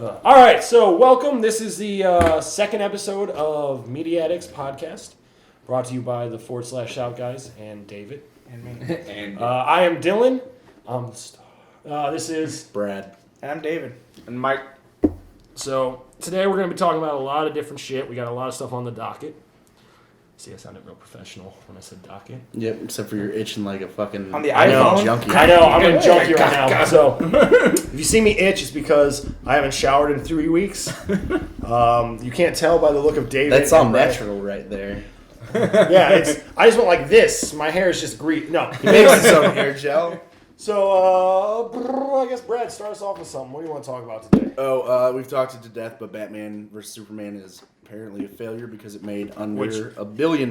All right, so welcome. This is the second episode of Media Addicts podcast, brought to you by the /Shout guys and David. And me. And I am Dylan. This is Brad. And I'm David. And Mike. So today we're going to be talking about a lot of different shit. We got a lot of stuff on the docket. See, I sounded real professional when I said docket. Yep, except for you're itching like a fucking on the iPhone junkie. I know, I'm a junkie right now. So if you see me itch, it's because I haven't showered in 3 weeks. You can't tell by the look of David. That's all natural right there. Yeah, I just went like this. My hair is just grease. No. He makes his own hair gel. So, I guess, Brad, start us off with something. What do you want to talk about today? We've talked it to death, but Batman vs. Superman is apparently a failure because it made under $1 billion,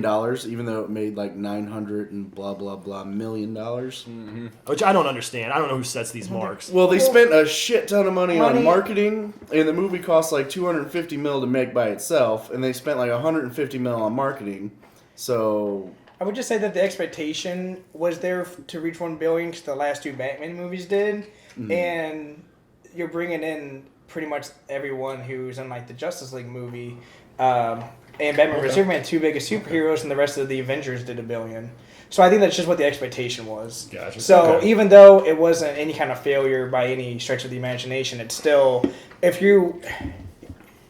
even though it made like 900 and blah, blah, blah $million. Mm-hmm. Which I don't understand. I don't know who sets these marks. Well, they spent a shit ton of money on marketing, and the movie cost like $250 million to make by itself, and they spent like $150 million on marketing. So I would just say that the expectation was there to reach $1 billion because the last two Batman movies did, and you're bringing in pretty much everyone who's in like the Justice League movie, and Batman vs Superman, two biggest superheroes, and the rest of the Avengers did $1 billion. So I think that's just what the expectation was. Gotcha. So even though it wasn't any kind of failure by any stretch of the imagination, it's still if you're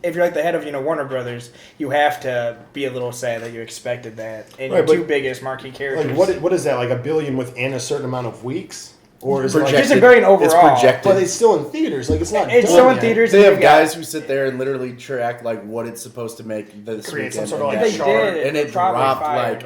like the head of Warner Brothers, you have to be a little sad that you expected that, and your two biggest marquee characters. Like what is that? Like $1 billion within a certain amount of weeks, or is it like just $1 billion overall? It's projected, but it's still in theaters. Like it's not. It's still in theaters. They have guys who sit there and literally track like what it's supposed to make this create weekend. some sort of They chart. did, and it dropped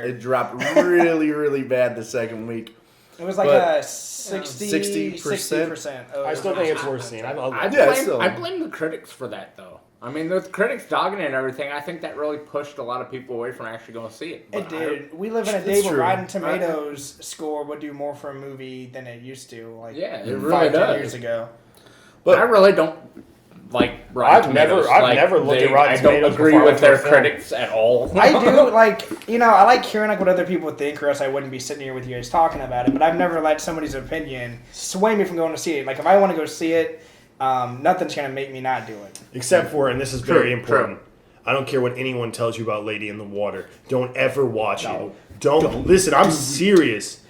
it dropped really, really bad the second week. It was like a 60%. I still think it's worth seeing. I blame the critics for that, though. I mean, with critics dogging it and everything, I think that really pushed a lot of people away from actually going to see it. It did. We live in a day where Rotten Tomatoes score would do more for a movie than it used to. Like yeah, it really 5-10 years ago. But I really don't like Rotten Tomatoes. I've never looked at Rotten Tomatoes. I don't agree with their critics at all. I do, I like hearing like what other people think, or else I wouldn't be sitting here with you guys talking about it. But I've never let somebody's opinion sway me from going to see it. Like, if I want to go see it, nothing's going to make me not do it. Except for, and this is very important, I don't care what anyone tells you about Lady in the Water. Don't ever watch it. Don't. Listen, I'm serious.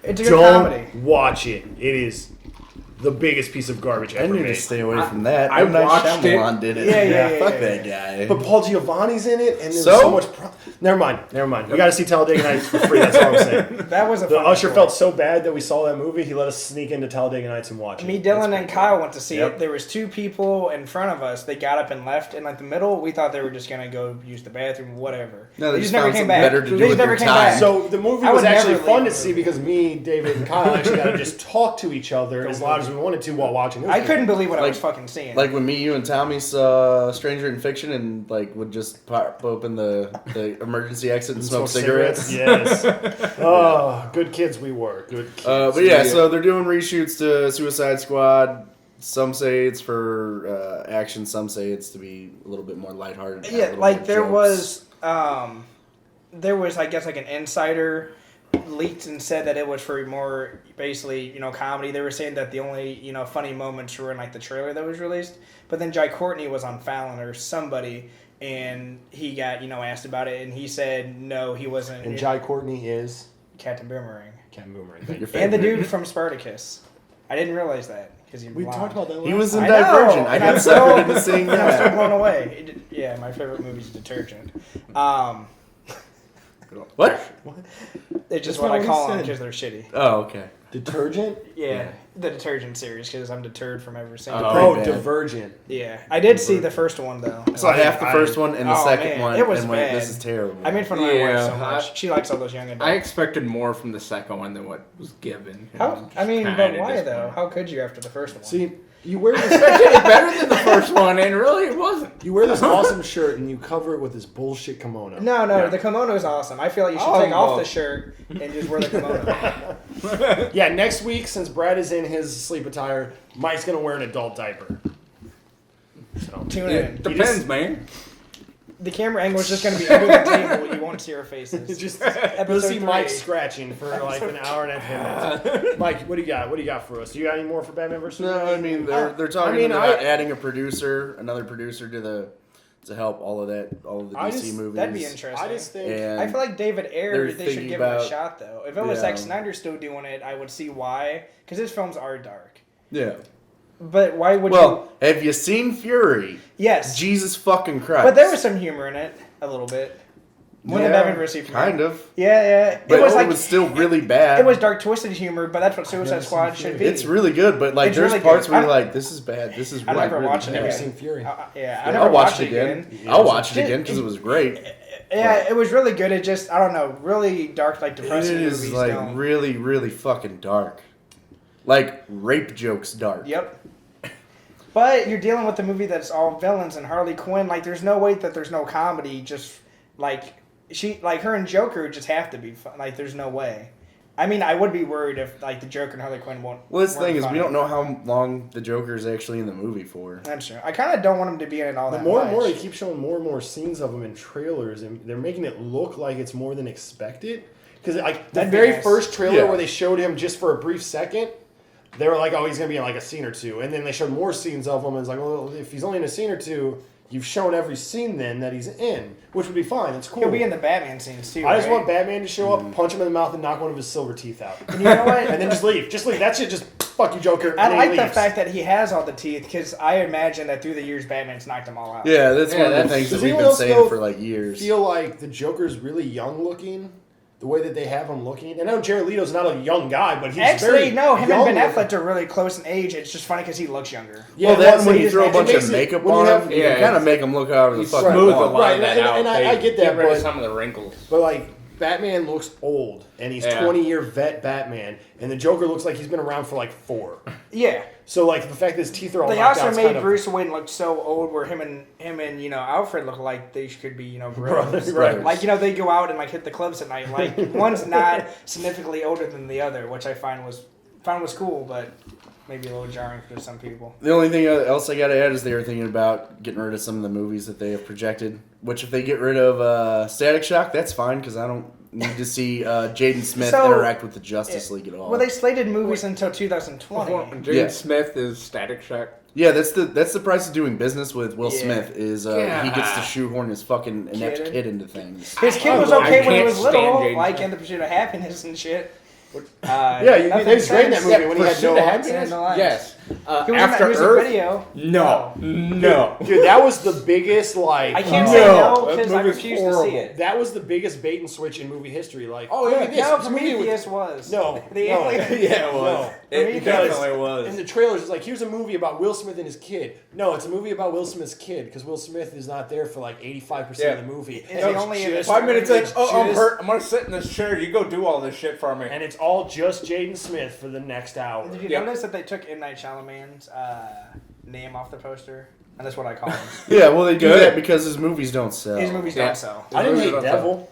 It's a good comedy. Don't watch it. It is the biggest piece of garbage ever made. I need to stay away from that. I watched it. Did it. Yeah. Fuck that guy. But Paul Giovanni's in it, and there's so much... Never mind. We got to see Talladega Nights for free. That's all I'm saying. That was The Usher felt so bad that we saw that movie, he let us sneak into Talladega Nights and watch it. Me, Dylan, and Kyle went to see it. There was two people in front of us. They got up and left in like the middle. We thought they were just going to go use the bathroom, whatever. No, they just never came back. Better to do with their time. Back. So the movie was actually fun to see because me, David, and Kyle actually got to just talk to each other as loud as we wanted to while watching this. I couldn't believe what I was fucking seeing. Like when me, you, and Tommy saw Stranger in Fiction and like would just pop open the emergency exit and smoke cigarettes. Yes. Oh, good kids we were. Good kids. But yeah, so they're doing reshoots to Suicide Squad. Some say it's for action. Some say it's to be a little bit more lighthearted. Yeah, like there was, I guess, like an insider leaked and said that it was for more basically, comedy. They were saying that the only, funny moments were in like the trailer that was released. But then Jai Courtney was on Fallon or somebody, and he got, asked about it, and he said no, he wasn't. And Jai Courtney is Captain Boomerang. And the dude from Spartacus. I didn't realize that because we talked about that. He was in Divergent. I got suckered into seeing that. I'm still blown away. Yeah, my favorite movie is Detergent. What? It's just what I call them because they're shitty. Oh, okay. Detergent? Yeah, the detergent series because I'm deterred from ever seeing it. Oh, Divergent. Yeah, I did see the first one though. I saw half the first one and the second one. It was and bad. This is terrible. I made fun of my wife so much. She likes all those young adults. I expected more from the second one than what was given. But why though? How could you after the first one? See, you wear this. It's better than the first one, and really it wasn't. You wear this awesome shirt and you cover it with this bullshit kimono. No, the kimono is awesome. I feel like you should take off the shirt and just wear the kimono. Yeah, next week, since Brad is in his sleep attire, Mike's going to wear an adult diaper. So, Tune in. Depends, man. The camera angle is just going to be under the table. You won't see our faces. It's just Episode you'll see Mike 3. scratching for like an hour and a half minutes. Mike, what do you got? What do you got for us? Do you got any more for Batman vs Superman? No, I mean they're talking about adding another producer to help all of the DC movies. That'd be interesting. I just think I feel like David Ayer, they should give him a about- shot though. If it was Zack Snyder still doing it, I would see why. Because his films are dark. Yeah. But why would you? Well, have you seen Fury? Yes. Jesus fucking Christ. But there was some humor in it, a little bit. When the Batman vs Superman. Kind of. Yeah. But it was still really bad. It was dark, twisted humor, but that's what Suicide Squad should be. It's really good, but like It's there's really parts good. where you're like, this is bad. This is I really, never really watched it. bad. Never seen Fury. I never I'll watch watched it again. I'll watch it again because it was great. Yeah, it was really good. It just, I don't know, really dark, like It depressing is movies like don't. really, really fucking dark. Like rape jokes dark. Yep. But you're dealing with a movie that's all villains and Harley Quinn. Like, there's no way that there's no comedy. Just like her and Joker just have to be fun. Like, there's no way. I mean, I would be worried if like the Joker and Harley Quinn won't. Well, this thing is, funny. we don't know how long the Joker is actually in the movie for. That's true. I kind of don't want him to be in it all The that more much. and more they keep showing more and more scenes of him in trailers, and they're making it look like it's more than expected. Because like the That'd be very nice. first trailer Yeah. where they showed him just for a brief second, they were like, "Oh, he's gonna be in like a scene or two," and then they showed more scenes of him, and it's like, "Well, if he's only in a scene or two, you've shown every scene then that he's in, which would be fine. It's cool." He'll be in the Batman scenes too. I just right? want Batman to show up, punch him in the mouth, and knock one of his silver teeth out, And you know what? and then just leave. Just leave. That shit. Just fuck you, Joker. I and then like he the leaves. fact that he has all the teeth because I imagine that through the years Batman's knocked them all out. Yeah, that's one of the that's- things that Does we've anyone been else saying feel- for like years. Feel like the Joker's really young looking. The way that they have him looking. And I know Jared Leto's not a young guy, but he's very Actually, no, him and young Ben looking. Affleck are really close in age. It's just funny because he looks younger. Yeah, Well, that's then when it. you throw a It bunch makes of it- makeup when you on have- him, you Yeah, can kind of make him look out of the You fucking smooth a wall. lot Right, of that and- out. and I They get that, get rid but- of some of the wrinkles. But like Batman looks old, and he's Yeah. 20-year vet Batman, and the Joker looks like he's been around for like 4. Yeah. So like the fact that his teeth are all They knocked also out, made Bruce Wayne look so old, where him and Alfred look like they could be brothers. Right. Like they go out and like hit the clubs at night. Like one's not significantly older than the other, which I found was cool, but maybe a little jarring for some people. The only thing else I got to add is they were thinking about getting rid of some of the movies that they have projected. Which, if they get rid of Static Shock, that's fine because I don't need to see Jaden Smith So- interact with the Justice League at all. Well, they slated movies until 2020. Jaden Yeah. Smith is Static Shock. Yeah, that's the price of doing business with Will Yeah. Smith is he gets to shoehorn his fucking inept Kid. kid into things. His kid was I okay when he can't was stand little, Jaden like Smith. in The Pursuit of Happiness and shit. Yeah, he was great in that movie when he had Pursuit no of hands. Happiness? no lines. Yes. He was in After that music Earth? video. No. Dude, that was the biggest like. I can't No, say no that because I movie's refuse to horrible. see it. That was the biggest bait and switch in movie history. Like, Oh, look yeah. at this. No, It's a movie with- Prometheus was. No, The no. alien. Yeah, it was. No. It Because definitely In was. the trailers, it's like, here's a movie about Will Smith and his kid. No, it's a movie about Will Smith's kid because Will Smith is not there for like 85% of the movie. Is he only in just, 5 minutes in, it's I'm just- hurt. I'm going to sit in this chair. You go do all this shit for me. And it's all just Jaden Smith for the next hour. Did you Yeah. notice that they took M. Night Shyamalan's name off the poster? And that's what I call him. Yeah, well, they do Good. that because his movies don't sell. His movies Yeah. don't sell. I didn't hate Those are Devil.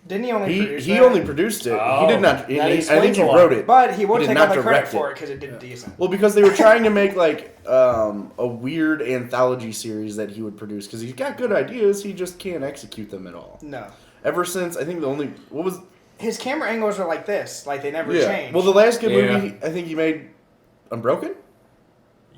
Didn't he only produce He that? only produced it. Oh, He did not. that I explains think he a lot. wrote it. But he won't He did take not all the credit direct for it. it because it did decent. Well, because they were trying to make like a weird anthology series that he would produce because he's got good ideas. He just can't execute them at all. No. Ever since I think what was His camera angles are like this. Like they never yeah. change. Well, the last good Yeah. movie I think he made, Unbroken.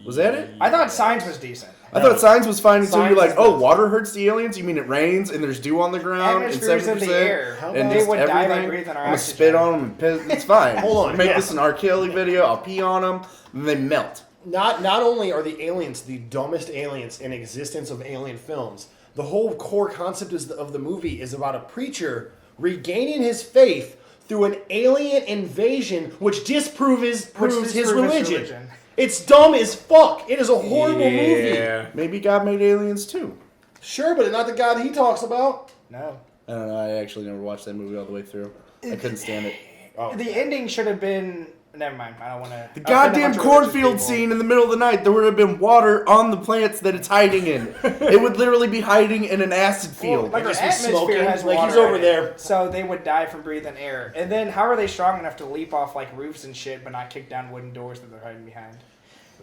Was that it? I thought Signs was decent. I thought Signs was fine until you're Signs like, is oh, the- water hurts the aliens. You mean it rains and there's dew on the ground and Atmospheres 7%, in the air. How and about- They just would die by everything. breathing our I'm gonna oxygen. spit on them and piss. It's fine. Hold on, Make yeah. this an R. Kelly video. I'll pee on them and they melt. Not only are the aliens the dumbest aliens in existence of alien films, the whole core concept of the movie is about a preacher regaining his faith through an alien invasion which disproves his religion. It's dumb as fuck. It is a horrible movie. Yeah. Maybe God made aliens too. Sure, but not the God he talks about. No. I don't know. I actually never watched that movie all the way through. I couldn't stand it. Oh. The ending should have been. Never mind. I don't want to. The goddamn cornfield scene in the middle of the night, there would have been water on the plants that it's hiding in. It would literally be hiding in an acid field. Like our Just was atmosphere smoking, has like water he's over in it, there. so they would die from breathing air. And then how are they strong enough to leap off like roofs and shit, but not kick down wooden doors that they're hiding behind?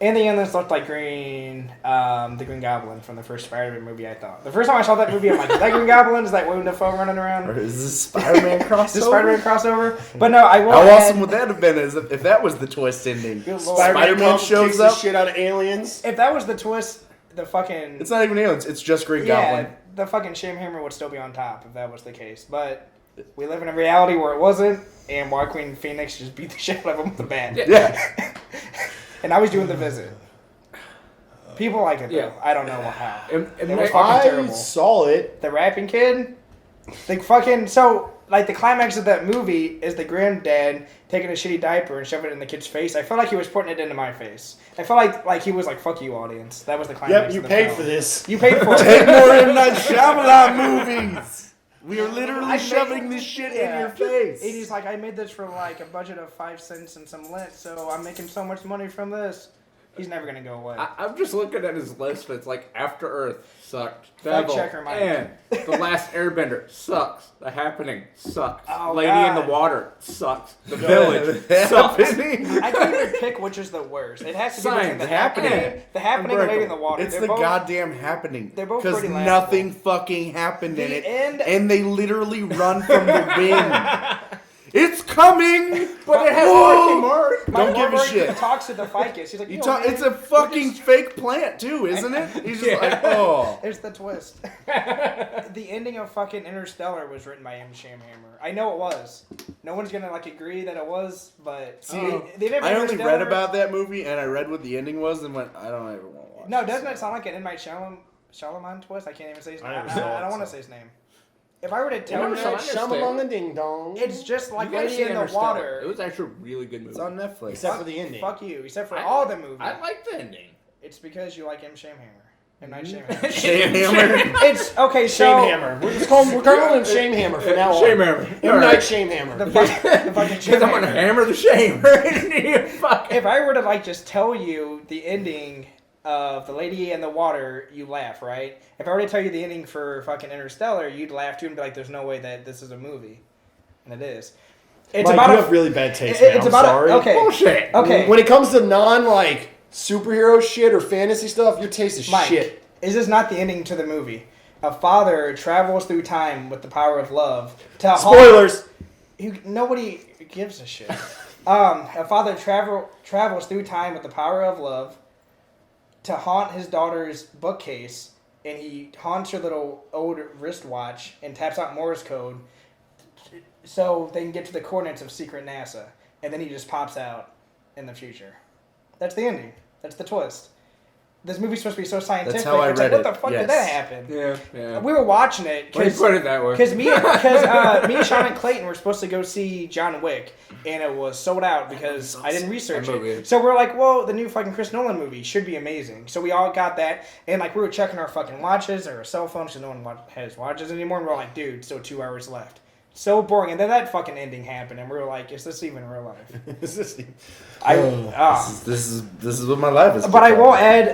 And the aliens looked like the Green Goblin from the first Spider-Man movie, I thought. The first time I saw that movie, I'm like, is that Green Goblin? Is that Willem Dafoe running around? Or is this Spider-Man crossover? Is this Spider-Man crossover? But no, I will How add, awesome would that have been if that was the twist ending? Good lord. Spider-Man kicks shows the up. shit out of aliens. If that was the twist, the fucking... It's not even aliens. It's just Green Goblin. the fucking Shamehammer would still be on top if that was the case. But we live in a reality where it wasn't, and Joaquin Phoenix just beat the shit out of him with a bat. Yeah. And I was doing The Visit. People like it, though. Yeah. I don't know how. It was I fucking I terrible. saw it. The rapping kid, the fucking... So, like, the climax of that movie is the granddad taking a shitty diaper and shoving it in the kid's face. I felt like he was putting it into my face. I felt like he was like, fuck you, audience. That was the climax Yep, you of the paid film. for this. You paid for Take it. more M. Night Shyamalan movies. We are literally shoving this shit in your face. And he's like, I made this for like a budget of 5 cents and some lint, so I'm making so much money from this. He's never gonna go away. I'm just looking at his list. It's like After Earth sucked. Fact Devil checker, Mike. and The Last Airbender sucks. The Happening sucks. Oh, Lady God. in the Water sucks. The Village sucks. I can't even pick which is the worst. It has to be between Signs, The Happening, Happening, and Lady in the Water. It's They're the both- goddamn happening. they're both Because pretty laughable. nothing fucking happened in The it. end- And they literally run from the wind. It's coming! But it has Whoa! Marky Mark. Don't give a Mark shit. talks to the ficus. He's like, It's a fucking fake plant, too, isn't it? He's just like, oh. There's the twist. The ending of fucking Interstellar was written by M. Shamehammer. I know it was. No one's gonna like agree that it was, but See, they didn't I only Interstellar- read about that movie, and I read what the ending was, and went, I don't ever want to watch No, this. doesn't it sound like an M. Night Shyamalan twist? I can't even say his name. I never saw I don't it, want to so. say his name. If I were to tell never you, saw it? Shamalong ding dong. it's just like You gotta Lady see in the Interstellar. Water. It was actually a really good movie. It's on Netflix. Except for the ending. Fuck you. Except for I- all the movies. I like the ending. It's because you like M. Shamehammer. M. Night Mm-hmm. Shamehammer. Shamehammer. It's okay. So Shamehammer. We're calling him Shamehammer from now on. Shamehammer. M. Night Shamehammer. the fucking Because I'm gonna Shamehammer. hammer the shame right into your fucking. If I were to like just tell you the ending of The Lady in the Water, you laugh, right? If I were to tell you the ending for fucking Interstellar, you'd laugh too and be like, "There's no way that this is a movie," and it is. It's Mike, about you a, have really bad taste, it- man. it's I'm about sorry. okay. Bullshit. Okay. When it comes to superhero shit or fantasy stuff, your taste is Mike, shit. is this not the ending to the movie? A father travels through time with the power of love to Spoilers. Nobody gives a shit. A father travels through time with the power of love to haunt his daughter's bookcase, and he haunts her little old wristwatch and taps out Morse code so they can get to the coordinates of secret NASA, and then he just pops out in the future. That's the ending. That's the twist. This movie's supposed to be so scientific. That's how I it's read like, it, what the fuck yes. did that happen? Yeah. We were watching it When you put it that way. because me and Sean and Clayton were supposed to go see John Wick, and it was sold out because I didn't research That movie. it. So we're like, well, the new fucking Chris Nolan movie should be amazing. So we all got that, and like we were checking our fucking watches or our cell phones because no one has watches anymore, and we're like, dude, still 2 hours left. So boring. And then that fucking ending happened, and we were like, is this even real life? This This is what my life is. But I will add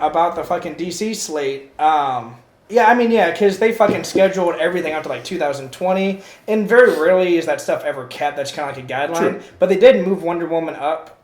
about the fucking DC slate. Because they fucking scheduled everything out to like 2020, and very rarely is that stuff ever kept. That's kind of like a guideline. True. But they did move Wonder Woman up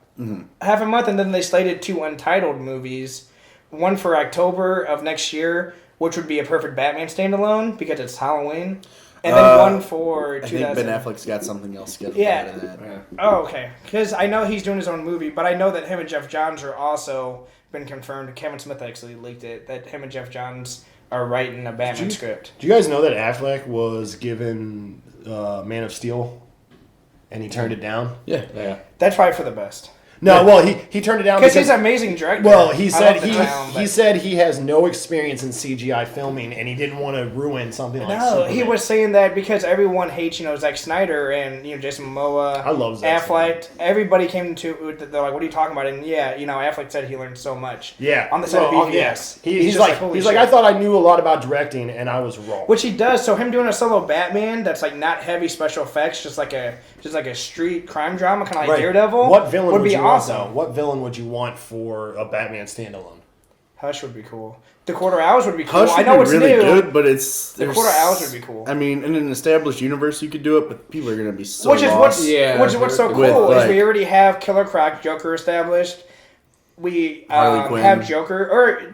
half a month, and then they slated 2 untitled movies. One for October of next year, which would be a perfect Batman standalone because it's Halloween, and then one for I 2000. think Ben Affleck's got something else scheduled Yeah. out of that. Yeah. Oh, okay. Because I know he's doing his own movie, but I know that him and Jeff Johns are also been confirmed. Kevin Smith actually leaked it, that him and Jeff Johns are writing a Batman script. Do you guys know that Affleck was given Man of Steel, and he turned it down? Yeah. That's probably for the best. No, well, he turned it down Because he's an amazing director. Well, he I said love the clown, he but- said he has no experience in CGI filming, and he didn't want to ruin something like No, Superman. he was saying that because everyone hates, Zack Snyder and, Jason Momoa. I love Zack Affleck. Everybody came to, they're like, what are you talking about? And yeah, Affleck said he learned so much. Yeah, On the set of Well, BVS. yeah. He's just like, holy he's shit. like, I thought I knew a lot about directing, and I was wrong. Which he does. So him doing a solo Batman that's like not heavy special effects, just like a street crime drama, kind of like Right. Daredevil. What villain would be you awesome? want, though? What villain would you want for a Batman standalone? Hush would be cool. The Quarter Hours would be cool. Hush I would know be it's really new. good, but it's The Quarter Hours would be cool. I mean, in an established universe, you could do it, but people are gonna be so Which is lost. what's so With, cool is like- we already have Killer Croc, Joker established. we Harley Quinn. have Joker, or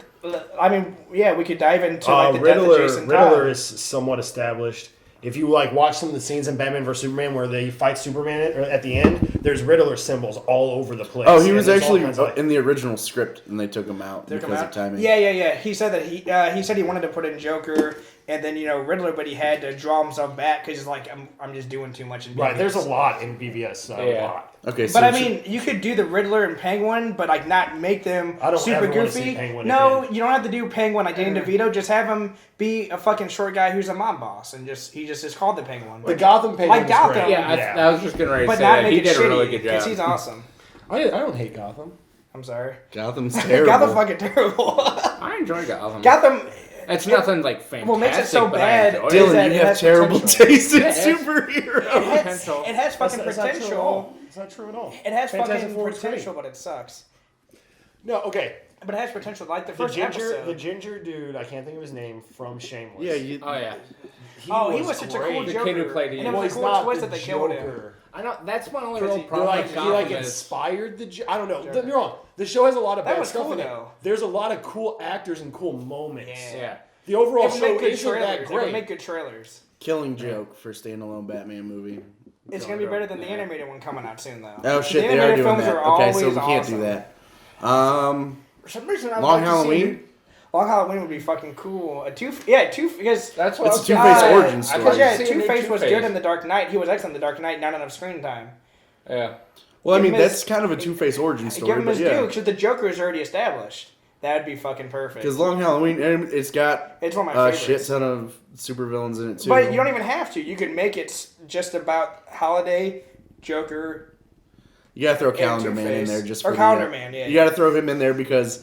I mean, yeah, we could dive into like the Riddler. death of Jason Riddler Todd. is somewhat established. If you like watch some of the scenes in Batman vs Superman where they fight Superman at the end, there's Riddler symbols all over the place. Oh, he And was there's all actually kinds of, like- in the original script, and they took him out because of timing. Yeah. He said that he said he wanted to put in Joker and then Riddler, but he had to draw himself back because he's like, I'm just doing too much in BVS. Right, there's a lot in BVS. A lot. Okay, so But I mean, you could do the Riddler and Penguin, but like not make them I don't super ever wanna see goofy. Penguin No, again. you don't have to do Penguin like Danny DeVito. Just have him be a fucking short guy who's a mob boss, and he just is called the Penguin. The Gotham Penguin Like Gotham. great. Yeah, I was just getting ready to but say not that. make He it did a really shitty good because job. he's awesome. I don't hate Gotham. I'm sorry. Gotham's terrible. Gotham fucking terrible. I enjoy Gotham. Gotham. It's nothing like fantastic. What makes it so but bad I enjoy is it. Dylan, that you it have has terrible potential. taste in Yeah, it's- superheroes. It has fucking That's not true at potential. all. It's not true at all. It has Fantastic fucking Four is great. potential, but it sucks. No, okay. But it has potential. Like the The first episode. the ginger dude, I can't think of his name, from Shameless. Yeah, Oh yeah, He was such a cool great. The Joker. kid who played and Ian. it Well, was he's a cool not twist the that they killed him. Joker. I know that's my only real They're problem. like, with he like Gotham is- inspired the. I don't know. Don't get me wrong. The show has a lot of That bad was stuff cool, in it. though. There's a lot of cool actors and cool moments. Yeah. The overall It would show make good isn't that trailers. It would great. make good trailers. Killing joke for standalone Batman movie. It's gonna be better than the animated one coming out soon, though. Oh shit, the they are animated doing films that. are Okay, so always we can't awesome. do that. For some reason, I'd Long like to see Halloween. Long Halloween would be fucking cool. Two because That's what It's I was a gonna Two-Face say. origin I'd story. like to yeah, see a new Two-Face was Two-Face. good in the Dark Knight. He was excellent in the Dark Knight. Not enough screen time. Yeah. Well, I Give mean, him his- that's kind of a Two-Face origin Give story, him but his due yeah. because the Joker is already established. That'd be fucking perfect. Because Long Halloween, and it's got It's one of my a favorites. shit ton of supervillains in it too. But you don't even have to. You could make it just about Holiday, Joker. You gotta throw and Calendar Man in Two-Face. there just Or for Calendar the, Man, yeah. You gotta throw him in there because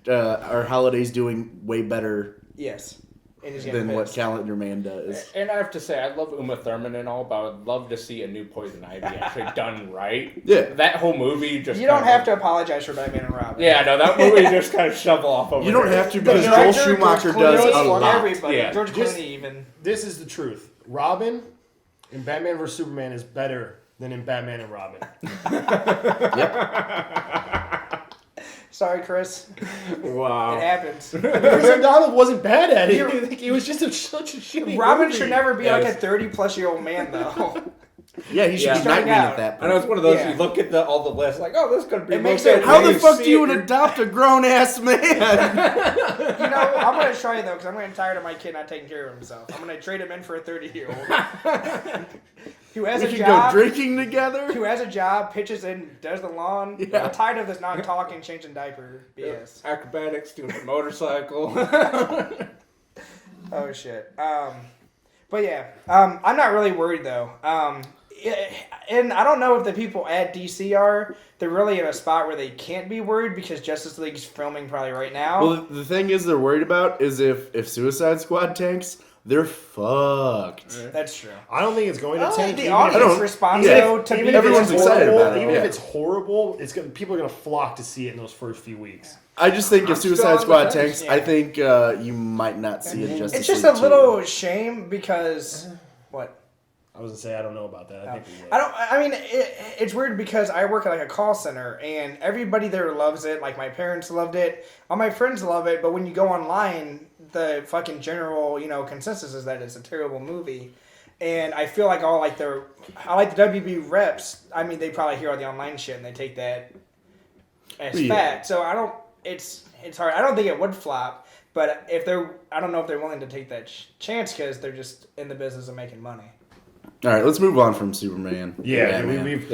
our Holiday's doing way better Yes. And he's getting than what pissed. Calendar Man does. And I have to say, I love Uma Thurman and all, but I would love to see a new Poison Ivy actually done right. Yeah. That whole movie just. You don't kinda- have to apologize for Batman and Robin. Yeah, no, that movie just kind of shovel off over. You don't there. have to The because Joel director, Schumacher George does Clooney, a lot. Everybody. Yeah. George Just- Clooney even. This is the truth. Robin in Batman vs Superman is better than in Batman and Robin. Sorry, Chris. Wow. It happens. Chris O'Donnell wasn't bad at it. He was just such a shitty Robin movie. should never be like a Yes. 30-plus-year-old man, though. Yeah, he should Yeah. be Starting Nightwing out. at that I know point. it's one of those. Yeah. You look at all the lists, like, oh, this is gonna be. It makes real it- good. How And the you fuck see do you it, you're- adopt a grown ass man? You know, I'm going to try though, because I'm getting tired of my kid not taking care of himself. I'm going to trade him in for a 30-year-old. Who has We a could job. go drinking together. Who has a job, pitches in, does the lawn. Yeah. I'm tired of this not talking, changing diaper BS. Acrobatics, doing a motorcycle. Oh shit. But yeah, I'm not really worried though. And I don't know if the people at DC are. They're really in a spot where they can't be worried because Justice League's filming probably right now. Well, the thing is, they're worried about is if Suicide Squad tanks, they're fucked. That's true. I don't think it's going to tank. The even I audience don't- responds yeah, though to even be if everyone's it's excited horrible, about it, even yeah. if it's horrible, people are going to flock to see it in those first few weeks. I just think I'm if still Suicide on the Squad fence, tanks, yeah. I think you might not see a Justice It's just League a 2. little shame because what? I was going to say, I don't know about that. I think we will. I don't. I mean, it's weird because I work at like a call center, and everybody there loves it. Like my parents loved it, all my friends love it. But when you go online, the fucking general, consensus is that it's a terrible movie. And I feel like the WB reps. I mean, they probably hear all the online shit and they take that as Yeah. fact. So I don't. It's hard. I don't think it would flop. But I don't know if they're willing to take that chance because they're just in the business of making money. All right, let's move on from Superman. Yeah, Batman. we've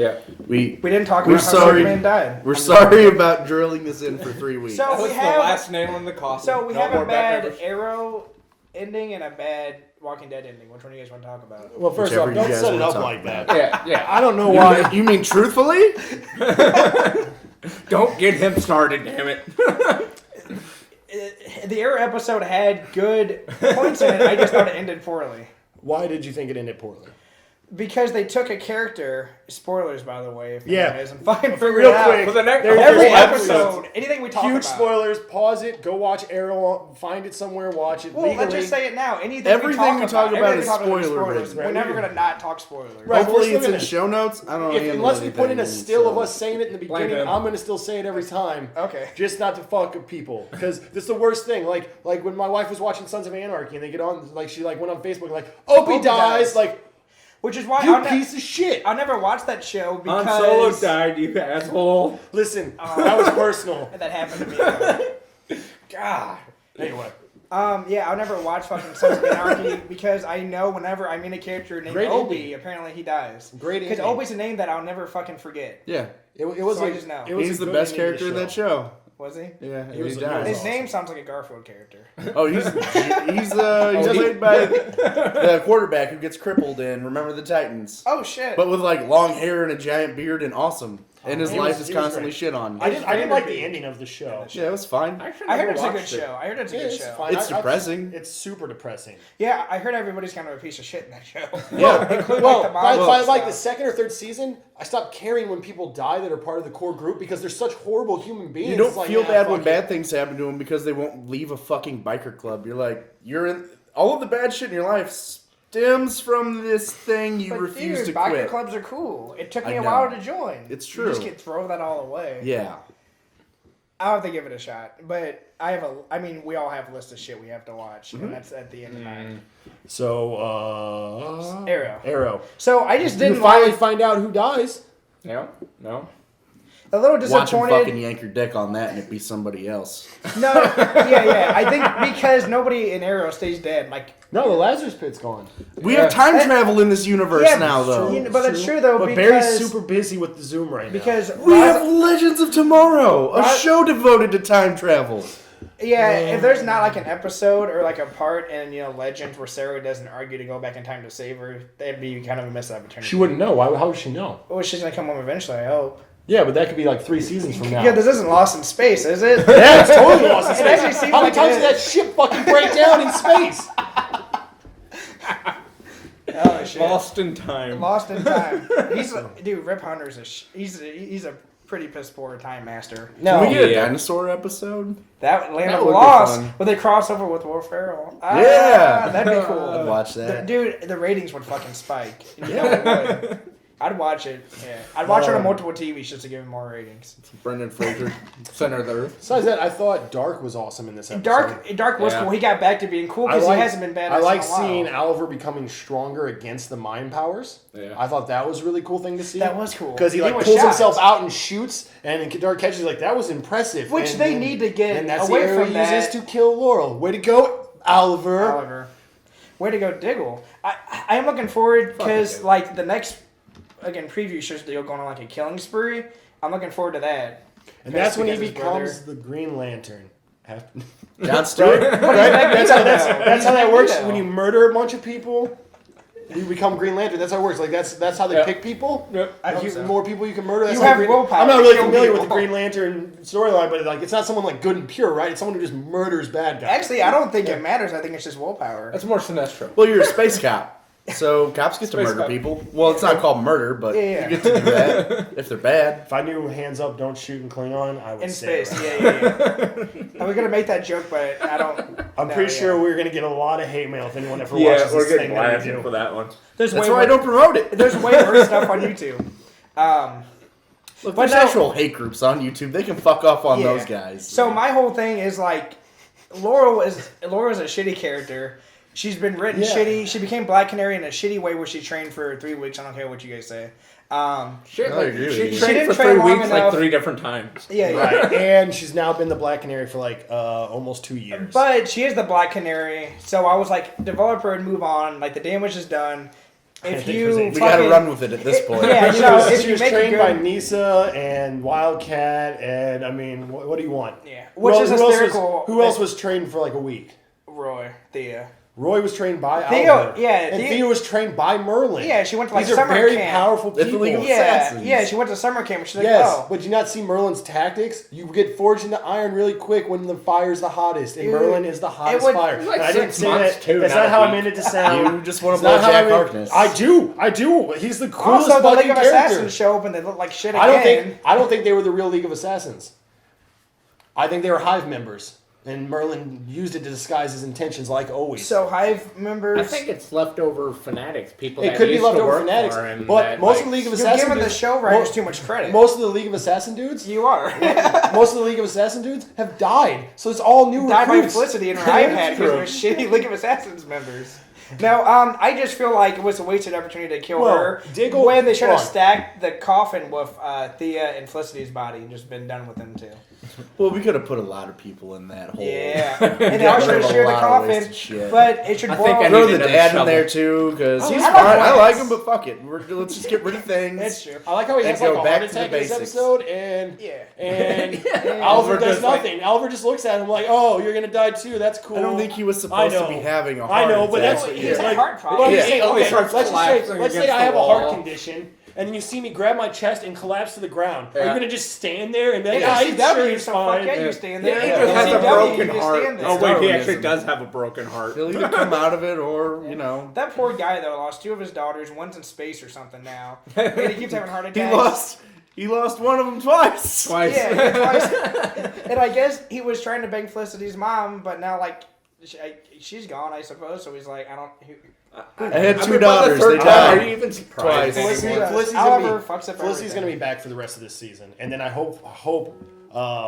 We didn't talk We're about how sorry. Superman died. We're sorry about drilling this in for 3 weeks. So That we was the have last nail in the coffin. So we No have more a bad Batman. Arrow ending and a bad Walking Dead ending. Which one do you guys want to talk about? well, first Whichever off, you don't guys set it wanna up talk like that. Yeah. I don't know You why. mean- you mean truthfully? Don't get him started, damn it. The Arrow episode had good points in it. I just thought it ended poorly. Why did you think it ended poorly? Because they took a character. Spoilers, by the way. If Yeah. anyone isn't fucking For figured real it out. quick, For the next there's Every episodes. episode, anything we talk Huge about. spoilers. Pause it. Go watch Arrow. Find it somewhere. Watch it. Well, legally. let's just say it now. Anything Everything we talk about everything is we talk about spoiler-ridden. We're never gonna not talk spoilers. Right. Hopefully we're it's still in gonna- show notes. I don't know. Unless we put in a still of us saying it in the Blame beginning, him. I'm gonna still say it every time. Okay. Just not to fuck with people, because this is the worst thing. Like when my wife was watching Sons of Anarchy, and they get on, like she like went on Facebook, like Opie Opie dies, dies. like Which is why you I'll, piece of shit. I'll never watch that show because Han Solo died, you asshole. Listen, that was personal. that happened to me. God. Anyway, Yeah, I'll never watch fucking Sons of Anarchy because I know whenever I meet a character named Great Obi, ending. apparently he dies. Great Because ending. Obi's a name that I'll never fucking forget. Yeah, it was So I a- just know. it was he's a the good best ending to character the in that show. Was he? Yeah, He was he a- dies. His name sounds like a Garfield character. Oh, he's played by the quarterback who gets crippled in Remember the Titans, Oh shit. but with like long hair and a giant beard and awesome. And his He life was is constantly great. shit on. I didn't like the ending of the show. Yeah, it was fine. Actually, I heard never it's a good watched it. show. I heard it's a Yeah, good it's show. fine. It's depressing. It's super depressing. Yeah, I heard everybody's kind of a piece of shit in that show. Yeah. Including Well, like the by mom like the stuff. second or third season, I stopped caring when people die that are part of the core group because they're such horrible human beings. You don't It's like, feel nah, bad when fuck it. bad things happen to them because they won't leave a fucking biker club. You're like, you're in all of the bad shit in your life stems from this thing you But refuse dude, to biker quit. clubs are cool. It took me I a know. while to join. It's You just true. can throw that all away. Yeah. I'll have to give it a shot. But I mean, we all have a list of shit we have to watch, Mm-hmm. and that's at the end of the night. So, Arrow. So I just You didn't finally like. find out who dies. No. A little Watch him fucking disappointed. yank your dick on that and it be somebody else. No, yeah. I think because nobody in Arrow stays dead. Like, No, the Lazarus Pit's gone. We have time travel in this universe yeah, now, though. but it's true though But because Barry's super busy with the Zoom right now. because We have Legends of Tomorrow, a Roz- show devoted to time travel. if there's not like an episode or like a part in Legends where Sarah doesn't argue to go back in time to save her, that'd be kind of a missed opportunity. she wouldn't know. Why? How would she know? Well, she's gonna come home eventually. I hope. Yeah, but that could be like 3 seasons from now. Yeah, this isn't Lost in Space, is it? Yeah, it's totally lost in It space. actually seems How many like times it did that is. ship fucking break down in space? Oh shit. Lost in time. Lost in time. Dude. Rip Hunter's he's a pretty piss poor time master. Can we get a Yeah. dinosaur episode? That Land That of would be Lost, fun. where they cross over with Will Ferrell. Yeah. That'd be I'd cool. watch that. Dude, the ratings would fucking spike. Yeah. I'd watch it. Yeah, I'd watch it on multiple TVs just to give it more ratings. Brendan Fraser, center of the earth. Besides that, I thought Dark was awesome in this episode. Dark was Yeah. cool. He got back to being cool because he hasn't been bad. I like in a while. seeing Oliver becoming stronger against the mind powers. Yeah. I thought that was a really cool thing to see. That was cool. Because he like was pulls shocked. himself out and shoots, and in Dark catches like that was impressive. Which And they then- need to get and that's away the arrow from he uses that. to kill Laurel. Way to go, Oliver. Oliver. Way to go, Diggle. I am looking forward because Diggle. like the next preview shows Diggle going on like a killing spree. I'm looking forward to that. And that's when he Because his becomes brother- the Green Lantern. John Stewart? Right? That's how He's that Magneto. works. When you murder a bunch of people, you become Green Lantern. That's how it works. Like that's how they Yeah. pick people. Yep. I hope The so. more people you can murder, that's You how have Green- willpower I'm not to really kill familiar with the people. Green Lantern storyline, but like it's not someone like good and pure, right? It's someone who just murders bad guys. Actually, I don't think it matters. I think it's just willpower. That's more Sinestro. Well, you're a space cop. So cops get to Space murder cop. people. Well, it's not called murder, but Yeah. you get to do that if they're bad. If I knew hands up, don't shoot in Klingon, I would In say space, it. yeah. I was gonna make that joke, but I don't. I'm no, pretty yeah. sure we're gonna get a lot of hate mail if anyone ever Yeah, watches we're this getting thing that we blasted do. for that one. There's That's way why I more, don't promote it. There's way worse stuff on YouTube. Look, But there's no- actual hate groups on YouTube. They can fuck off on Yeah. those guys. So my whole thing is like, Laura's a shitty character. She's been written Yeah. shitty. She became Black Canary in a shitty way where she trained for 3 weeks. I don't care what you guys say. Shit, I like, agree with she you. She trained didn't for train 3 long weeks, enough. like 3 different times. Yeah, yeah. Right, and she's now been the Black Canary for like almost 2 years. But she is the Black Canary, so I was like, develop her and move on. Like the damage is done. If think you there's we fucking- gotta run with it at this point. Yeah, you she know, was, if she you was make it trained good- by Nisa and Wildcat, and I mean, what do you want? Yeah, Who which else- is who else was- hysterical. Who else was trained for like a week? Roy, Thea. Roy was trained by Theo, Oliver. yeah, And Theo was trained by Merlin. Yeah, she went to like These are summer very camp. powerful It's the people. League of Yeah, Assassins. yeah, she went to summer camp. And she's like, Yes, oh. but do you not see Merlin's tactics? You get forged into iron really quick when the fire's the hottest, and Dude, Merlin is the hottest would- fire. like And I didn't 6 say months, that. too, That's not not a how I week. meant it to sound. You just want It's to blow not how Jack I mean- Harkness. I do. He's the coolest Also, the fucking League of character. Assassins show up and they look like shit again. I don't think they were the real League of Assassins. I think they were Hive members. And Merlin used it to disguise his intentions, like always. So Hive members. I think it's leftover fanatics, people it that could be used to leftover work fanatics, for him. but that, most like, of the League of you're Assassin giving the dudes, show writers too much credit. Most of the League of Assassin dudes, You are. most of the League of Assassin dudes have died. So it's all new Died by recruits. Felicity and her iPad because we're shitty League of Assassins members. No, I just feel like it was a wasted opportunity to kill her Diggle- when they should have hold on. stacked the coffin with Thea and Felicity's body and just been done with them too. Well, we could have put a lot of people in that hole. Yeah, and they all should have rid of a shared the lot of coffin, wasted shit. but it should I boil. think I Throw need the another dad in shovel. there too, because Oh, he's I fine. like I like Lance. him, but fuck it. Let's just get rid of things. That's true. I like how he And has like go a back heart to the attack in this basics. episode, and Yeah. and Oliver does just like- nothing. Oliver just looks at him like, "Oh, you're gonna die too. That's cool." I don't think he was I supposed to know. be having a I heart know, but attack. that's what He's yeah. had like, heart but I'm problems. just saying, He always okay, starts let's collapsing say against I the have a heart wall. condition, and then you see me grab my chest and collapse to the ground. Are Yeah. you gonna just stand there and be like, Yeah, "Ah, CW, sure, he's so fine." fuck yeah, you stand there. He just has a CW, broken you just heart. stand there. Oh wait, he Darwinism. actually does have a broken heart. He'll either come out of it or, you know. That poor guy though lost 2 of his daughters. One's in space or something now, and he keeps having heart attacks. He lost one of them twice. Twice. Yeah, twice. And I guess he was trying to bang Felicity's mom, but now like she's gone, I suppose. So he's like, I don't. I had I 2 mean, by the daughters. third They time, died. Are you even surprised? Twice. anymore? Felicity's Oliver fucks up Felicity's gonna everything. be back for the rest of this season, and then I hope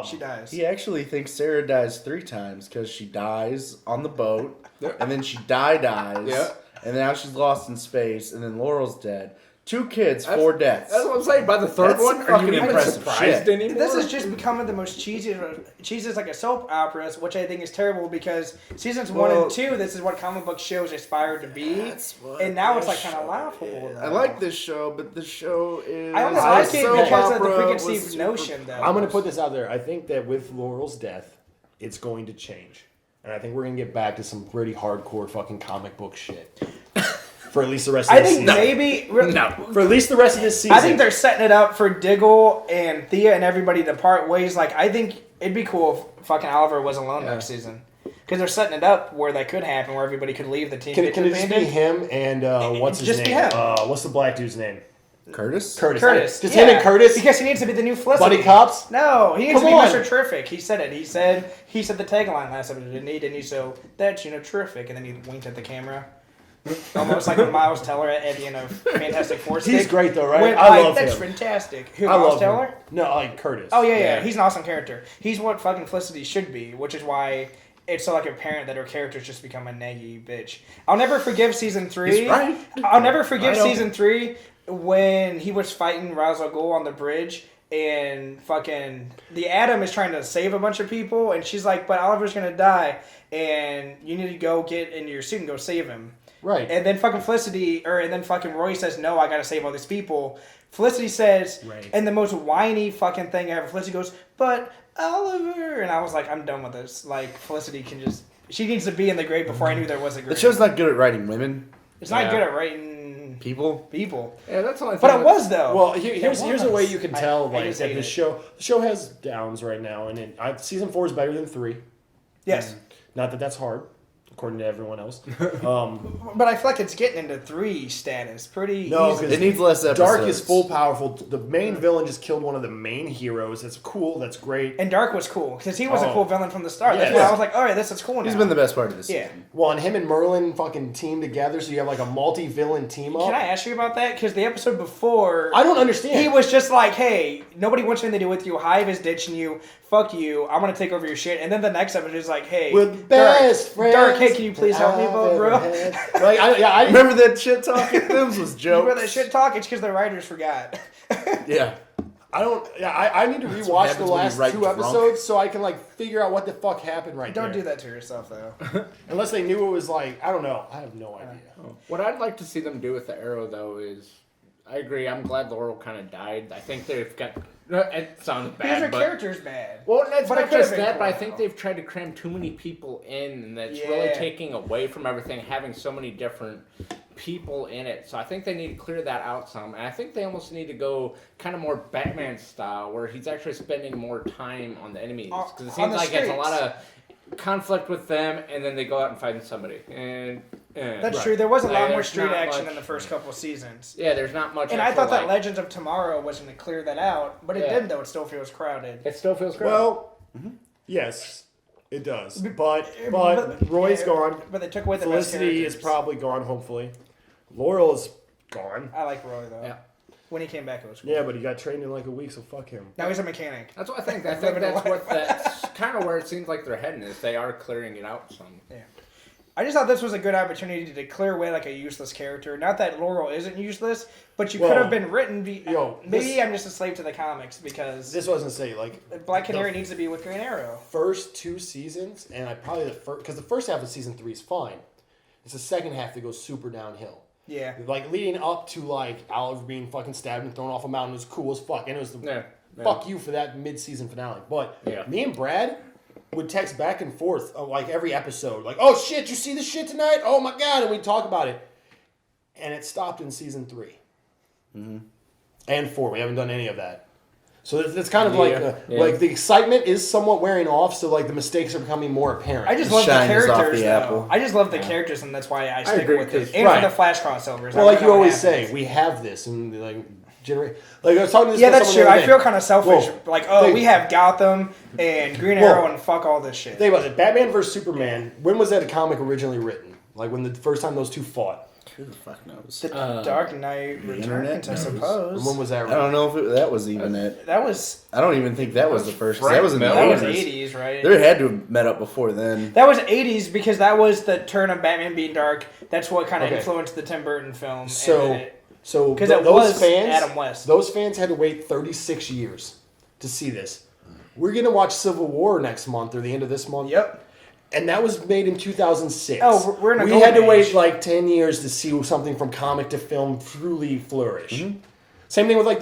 She dies. He actually thinks Sarah dies 3 times because she dies on the boat, and then she dies, Yeah. and now she's lost in space, and then Laurel's dead. 2 kids, 4 deaths. That's what I'm saying. By the third That's one, are fucking you even impressive surprised shit. anymore? This is just becoming the most cheesiest like a soap operas, which I think is terrible because seasons 1 Well, and 2, this is what comic book shows aspired to be, That's what and now it's this like kind of show laughable. is. though. I like this show, but the show is. I only a like it soap because of the opera preconceived with notion, though. I'm going to put this out there. I think that with Laurel's death, it's going to change. And I think we're going to get back to some pretty hardcore fucking comic book shit. For at least the rest of I this think season. maybe. no. For at least the rest of this season. I think they're setting it up for Diggle and Thea and everybody to part ways. Like, I think it'd be cool if fucking Oliver was alone next season. Because they're setting it up where that could happen, where everybody could leave the team. Can get it just be disbanded. him and what's his Just be name? him. What's the black dude's name? Curtis? Curtis. Just yeah, him and Curtis? Because he needs to be the new Felicity. Buddy cops? No, he needs Come to be on. Mr. Terrific. He said it. He said the tagline last episode, didn't he? Didn't he? So that's terrific. And then he winked at the camera. Almost like Miles Teller at the end of Fantastic Four. He's great though, right? Went I like, love that's him. fantastic. Who, I Miles love Teller? him. No, like Curtis. Oh yeah. He's an awesome character. He's what fucking Felicity should be, which is why it's so like apparent that her character's just become a naggy bitch. I'll never forgive season 3. He's right. I'll never forgive I know. season 3 when he was fighting Ra's al Ghul on the bridge and fucking the Atom is trying to save a bunch of people and she's like, but Oliver's gonna die and you need to go get into your suit and go save him. Right. And then fucking and then fucking Roy says, no, I gotta save all these people. Felicity says, Right. and the most whiny fucking thing ever, Felicity goes, but Oliver. And I was like, I'm done with this. Like, Felicity she needs to be in the grave before I knew there was a grave. The show's not good at writing women. It's not Yeah. good at writing People. Yeah, that's the only thing. But it was, though. Well, here's a way you can I- tell I like just that hate the it. show has downs right now, and season 4 is better than 3. Yes. Not that that's hard, according to everyone else. But I feel like it's getting into 3 status pretty No, easily. 'cause It needs less episodes. Dark is full powerful. The main villain just killed one of the main heroes. That's cool. That's great. And Dark was cool, because he was a Oh. cool villain from the start. That's Yes. why I was like, alright, this is cool now. He's been the best part of this Yeah. season. Well, and him and Merlin fucking team together, so you have like a multi-villain team up. Can I ask you about that? Because the episode before... I don't understand. He was just like, hey, nobody wants anything to do with you. Hive is ditching you. Fuck you. I'm going to take over your shit. And then the next episode is like, hey, We're the best friends. Dark, hey, can you please help me, I've bro? ever had. Like, I Remember that shit talking? Those was jokes. Remember that shit talk? It's because the writers forgot. Yeah. I don't. Yeah, I need to what rewatch the happens when you last write 2 drunk. episodes so I can like figure out what the fuck happened right Don't there. do that to yourself, though. Unless they knew it was like, I don't know. I have no idea. What I'd like to see them do with the Arrow, though, is I agree. I'm glad Laurel kind of died. I think they've got It sounds Because her bad, but character's bad. well, it's But it not could've just been that. But I cool, think though. they've tried to cram too many people in, and that's really Yeah. taking away from everything. Having so many different people in it, so I think they need to clear that out some. And I think they almost need to go kind of more Batman style, where he's actually spending more time on the enemies, because it On seems the like it's a lot streets. of conflict with them, and then they go out and fight somebody. And That's right. true. There was a Like, lot more there's street not action much- in the first couple seasons. Yeah, there's not much. And I actual, thought that like, Legends of Tomorrow was going to clear that out, but it Yeah. didn't, though. It still feels crowded. It still feels great. Well, yes, it does. But but- Roy's yeah, gone. But they took away the best Felicity is characters. probably gone. Hopefully, Laurel is gone. I like Roy, though. Yeah. When he came back, it was cool. Yeah, but he got trained in like a week, so fuck him. Now he's a mechanic. That's what I think. I think Living a that's life. that's kind of where it seems like they're heading. Is they are clearing it out some. Yeah. I just thought this was a good opportunity to clear away like a useless character. Not that Laurel isn't useless, but you Well, could have been written. Maybe this- I'm just a slave to the comics because This wasn't say like Black Canary needs to be with Green Arrow. first two seasons, and I probably because the first half of season 3 is fine. It's the second half that goes super downhill. Yeah. Like leading up to like Oliver being fucking stabbed and thrown off a mountain was cool as fuck, and it was the Yeah. fuck you for that mid-season finale. But Yeah. me and Brad would text back and forth like every episode, like, "Oh shit, you see this shit tonight? Oh my god!" And we'd talk about it, and it stopped in season 3 and 4. We haven't done any of that. So it's kind of like the excitement is somewhat wearing off. So like the mistakes are becoming more apparent. I just The love the shine is off characters, the though. apple. I just love the characters, and that's why I stick agree, with it. 'cause- And right. for the Flash crossovers. well, I like know you what always happens. say, we have this and like generate. Like I was talking to this Yeah, with that's someone true. the other I day. feel kind of selfish. Well, Like, oh, they- we have Gotham and Green Arrow and fuck all this shit. Think about it. Batman vs Superman. When was that comic originally written? Like when the first time those two fought. Who the fuck knows? The Dark Knight internet Returns, I knows. suppose. When was that? I don't know if that was even it. That was I don't even think that was the first. 'Cause that was in the Frank Miller. that was 80s. 80s, right? There had to have met up before then. That was 80s because that was the turn of Batman being dark. That's what kind of Okay. influenced the Tim Burton film. So because th- it those was fans, Adam West. those fans had to wait 36 years to see this. We're gonna watch Civil War next month or the end of this month. Yep. And that was made in 2006. Oh, we're in a We golden had to wait age. like 10 years to see something from comic to film truly flourish. Mm-hmm. Same thing with like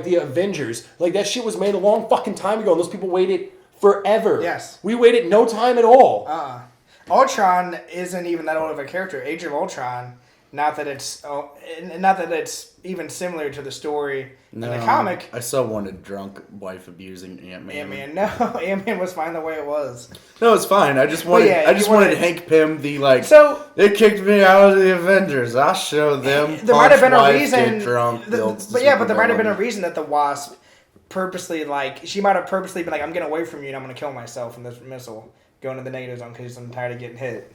the Avengers. Like that shit was made a long fucking time ago, and those people waited forever. Yes. We waited no time at all. Ultron isn't even that old of a character. Age of Ultron. Not that it's even similar to the story in the comic. I still wanted drunk wife abusing Ant-Man. Ant-Man, no, Ant-Man was fine the way it was. No, it's fine. I just wanted. yeah, I just you wanted- wanted Hank Pym the like. So They kicked me out of the Avengers. I'll show them. there might have been a Punch wife, reason. Get drunk, build but yeah, but there might have been a supervillain. reason that the Wasp purposely she might have purposely been like, I'm getting away from you and I'm gonna kill myself from this missile going to the NATO zone because I'm tired of getting hit.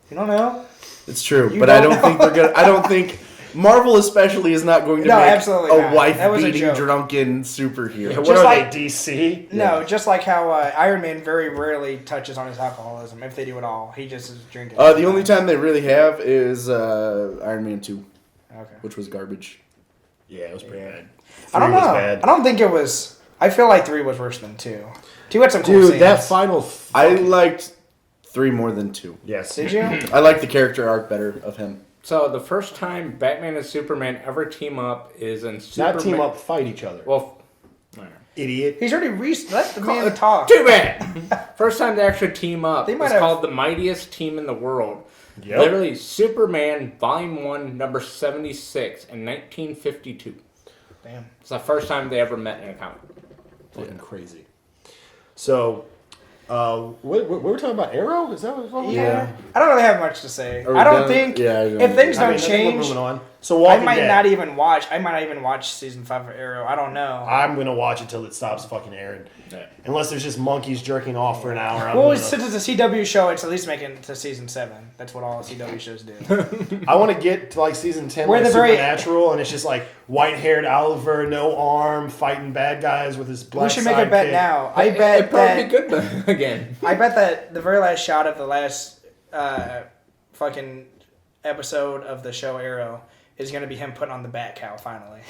You don't know? It's true, You but I don't don't think they're gonna. I don't think Marvel especially is not going to No, make absolutely a not. wife That was a beating joke. drunken superhero. What Just are like- they, DC? No, just like how Iron Man very rarely touches on his alcoholism, if they do at all. He just is drinking. The only time they really have is Iron Man 2, Okay. which was garbage. Yeah, it was pretty bad. I don't 3 was know. bad. I don't think it was. I feel like 3 was worse than 2. 2 had some cool Dude, scenes. that final. I liked 3 more than 2. Yes. Did you? I like the character arc better of him. So the first time Batman and Superman ever team up is in Superman. Not team up, fight each other. Well, Idiot. He's already let the man talk. too bad. First time they actually team up. They might It's have- called the mightiest team in the world. Yep. Literally, Superman Volume 1, number 76 in 1952. Damn. It's the first time they ever met in a comic. Fucking crazy. So, what we're talking about? Arrow? Is that what we're talking Yeah. about? I don't really have much to say. Are we I don't done? think Yeah, I don't if things I don't mean, I think change, we're moving on. So, I Walking might Dead. not even watch. I might not even watch season 5 of Arrow. I don't know. I'm gonna watch it till it stops fucking airing. Yeah. Unless there's just monkeys jerking off for an hour. I'm Well, gonna- since it's a CW show, it's at least making it to season 7. That's what all CW shows do. I want to get to like season 10, We're like the very- Supernatural, and it's just like white-haired Oliver, no arm, fighting bad guys with his black We should make a bet sidekick. now. I It'd bet probably that. be good again. I bet that the very last shot of the last fucking episode of the show Arrow is going to be him putting on the bat cowl finally.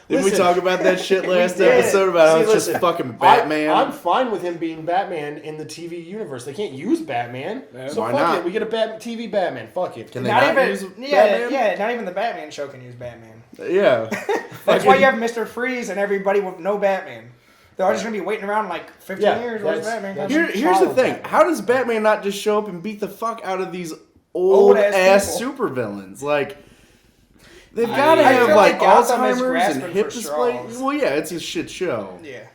Didn't we talk about that shit last did. episode about how See, it's listen, just fucking Batman? I'm fine with him being Batman in the TV universe. They can't use Batman, so Why fuck not? it. We get a TV Batman. Fuck it. Can they not use Batman? Not even the Batman show can use Batman. Yeah. That's why you have Mr. Freeze and everybody with no Batman. They're all just going to be waiting around like 15 years. Where's Batman? Here's the thing. How does Batman not just show up and beat the fuck out of these old-ass supervillains? Like, they've got to have, like, Gotham is Alzheimer's and grasping hip for display. straws. Well, yeah, it's a shit show. Yeah.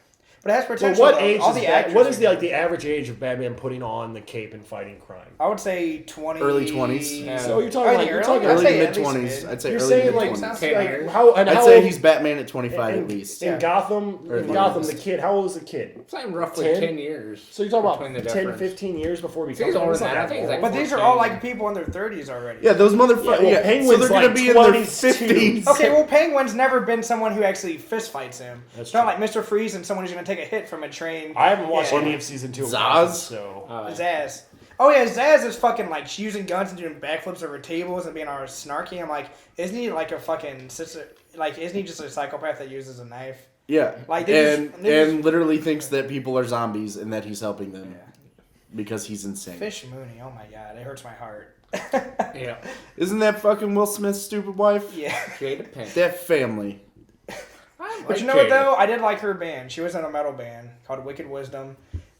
But it has Well, potential. what though. age all is the that? actors What is are the good. the average age of Batman putting on the cape and fighting crime? I would say 20. Early 20s. Yeah. So you're talking like Early, you're talking I'd Early say to at least mid-20s. mid. I'd say you're early saying to like, mid-20s. 10 years. how I'd how say old- he's Batman at 25 at least. in Yeah. Gotham. Or In at Gotham, least. the kid. How old is the kid? It's like roughly 10? 10 years. So you're talking between about the 10, difference. 15 years before he He's becomes older Batman. than that. I think he's like But these are 14. all like people in their 30s already. Yeah, those motherfuckers. Yeah, well, Yeah, so Penguin's they're gonna like be in their 22. 50s. Okay, well, Penguin's never been someone who actually fist fights him. That's It's not true. like Mr. Freeze and someone who's going to take a hit from a train. I haven't watched Yeah. any of season 2 of Zaz? Gotham, so Zaz. Oh yeah, Zaz is fucking like using guns and doing backflips over tables and being all snarky. I'm like, isn't he like a fucking sister? Like, isn't he just a psychopath that uses a knife? Yeah, Like, they and just- they just- literally thinks that people are zombies and that he's helping them because he's insane. Fish Mooney. Oh my god, it hurts my heart. Yeah. Isn't that fucking Will Smith's stupid wife? Yeah. Jada Pinkett. That family. But you know what though? I did like her band. She was in a metal band called Wicked Wisdom.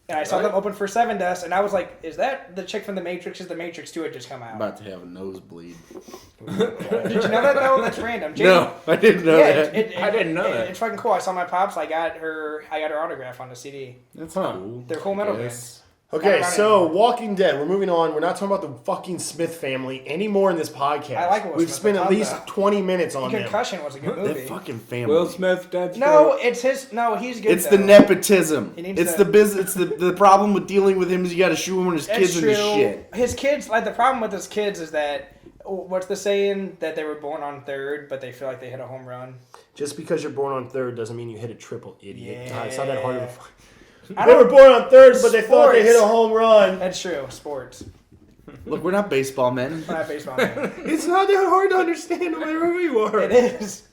And I saw them open for Seven Dust, and I was like, "Is that the chick from The Matrix? Is The Matrix 2 had just come out?" I'm about to have a nosebleed. Did you know that though? That's random. No, I didn't know that. I didn't know that. It's fucking cool. I saw my pops. I got her autograph on the CD. That's cool. They're cool metal Yes. Okay, Not so anymore. Walking Dead. We're moving on. We're not talking about the fucking Smith family anymore in this podcast. I like Will We've Smith. spent I at love least that. 20 minutes on them. Concussion was a good movie. That fucking family. Will Smith, that's No, it's his. No, he's good. It's though. the nepotism. He needs It's to- the business. It's the problem with dealing with him is you got to shoehorn his That's kids into true. shit. His kids, like the problem with his kids is that what's the saying that they were born on third, but they feel like they hit a home run. Just because you're born on third doesn't mean you hit a triple, idiot. Yeah. God, it's not that hard of a I They don't- were born on third, but they thought they hit a Sports. home run. That's true. Sports. Look, we're not baseball men. I'm not a baseball man. It's not that hard to understand no matter who you are. It is.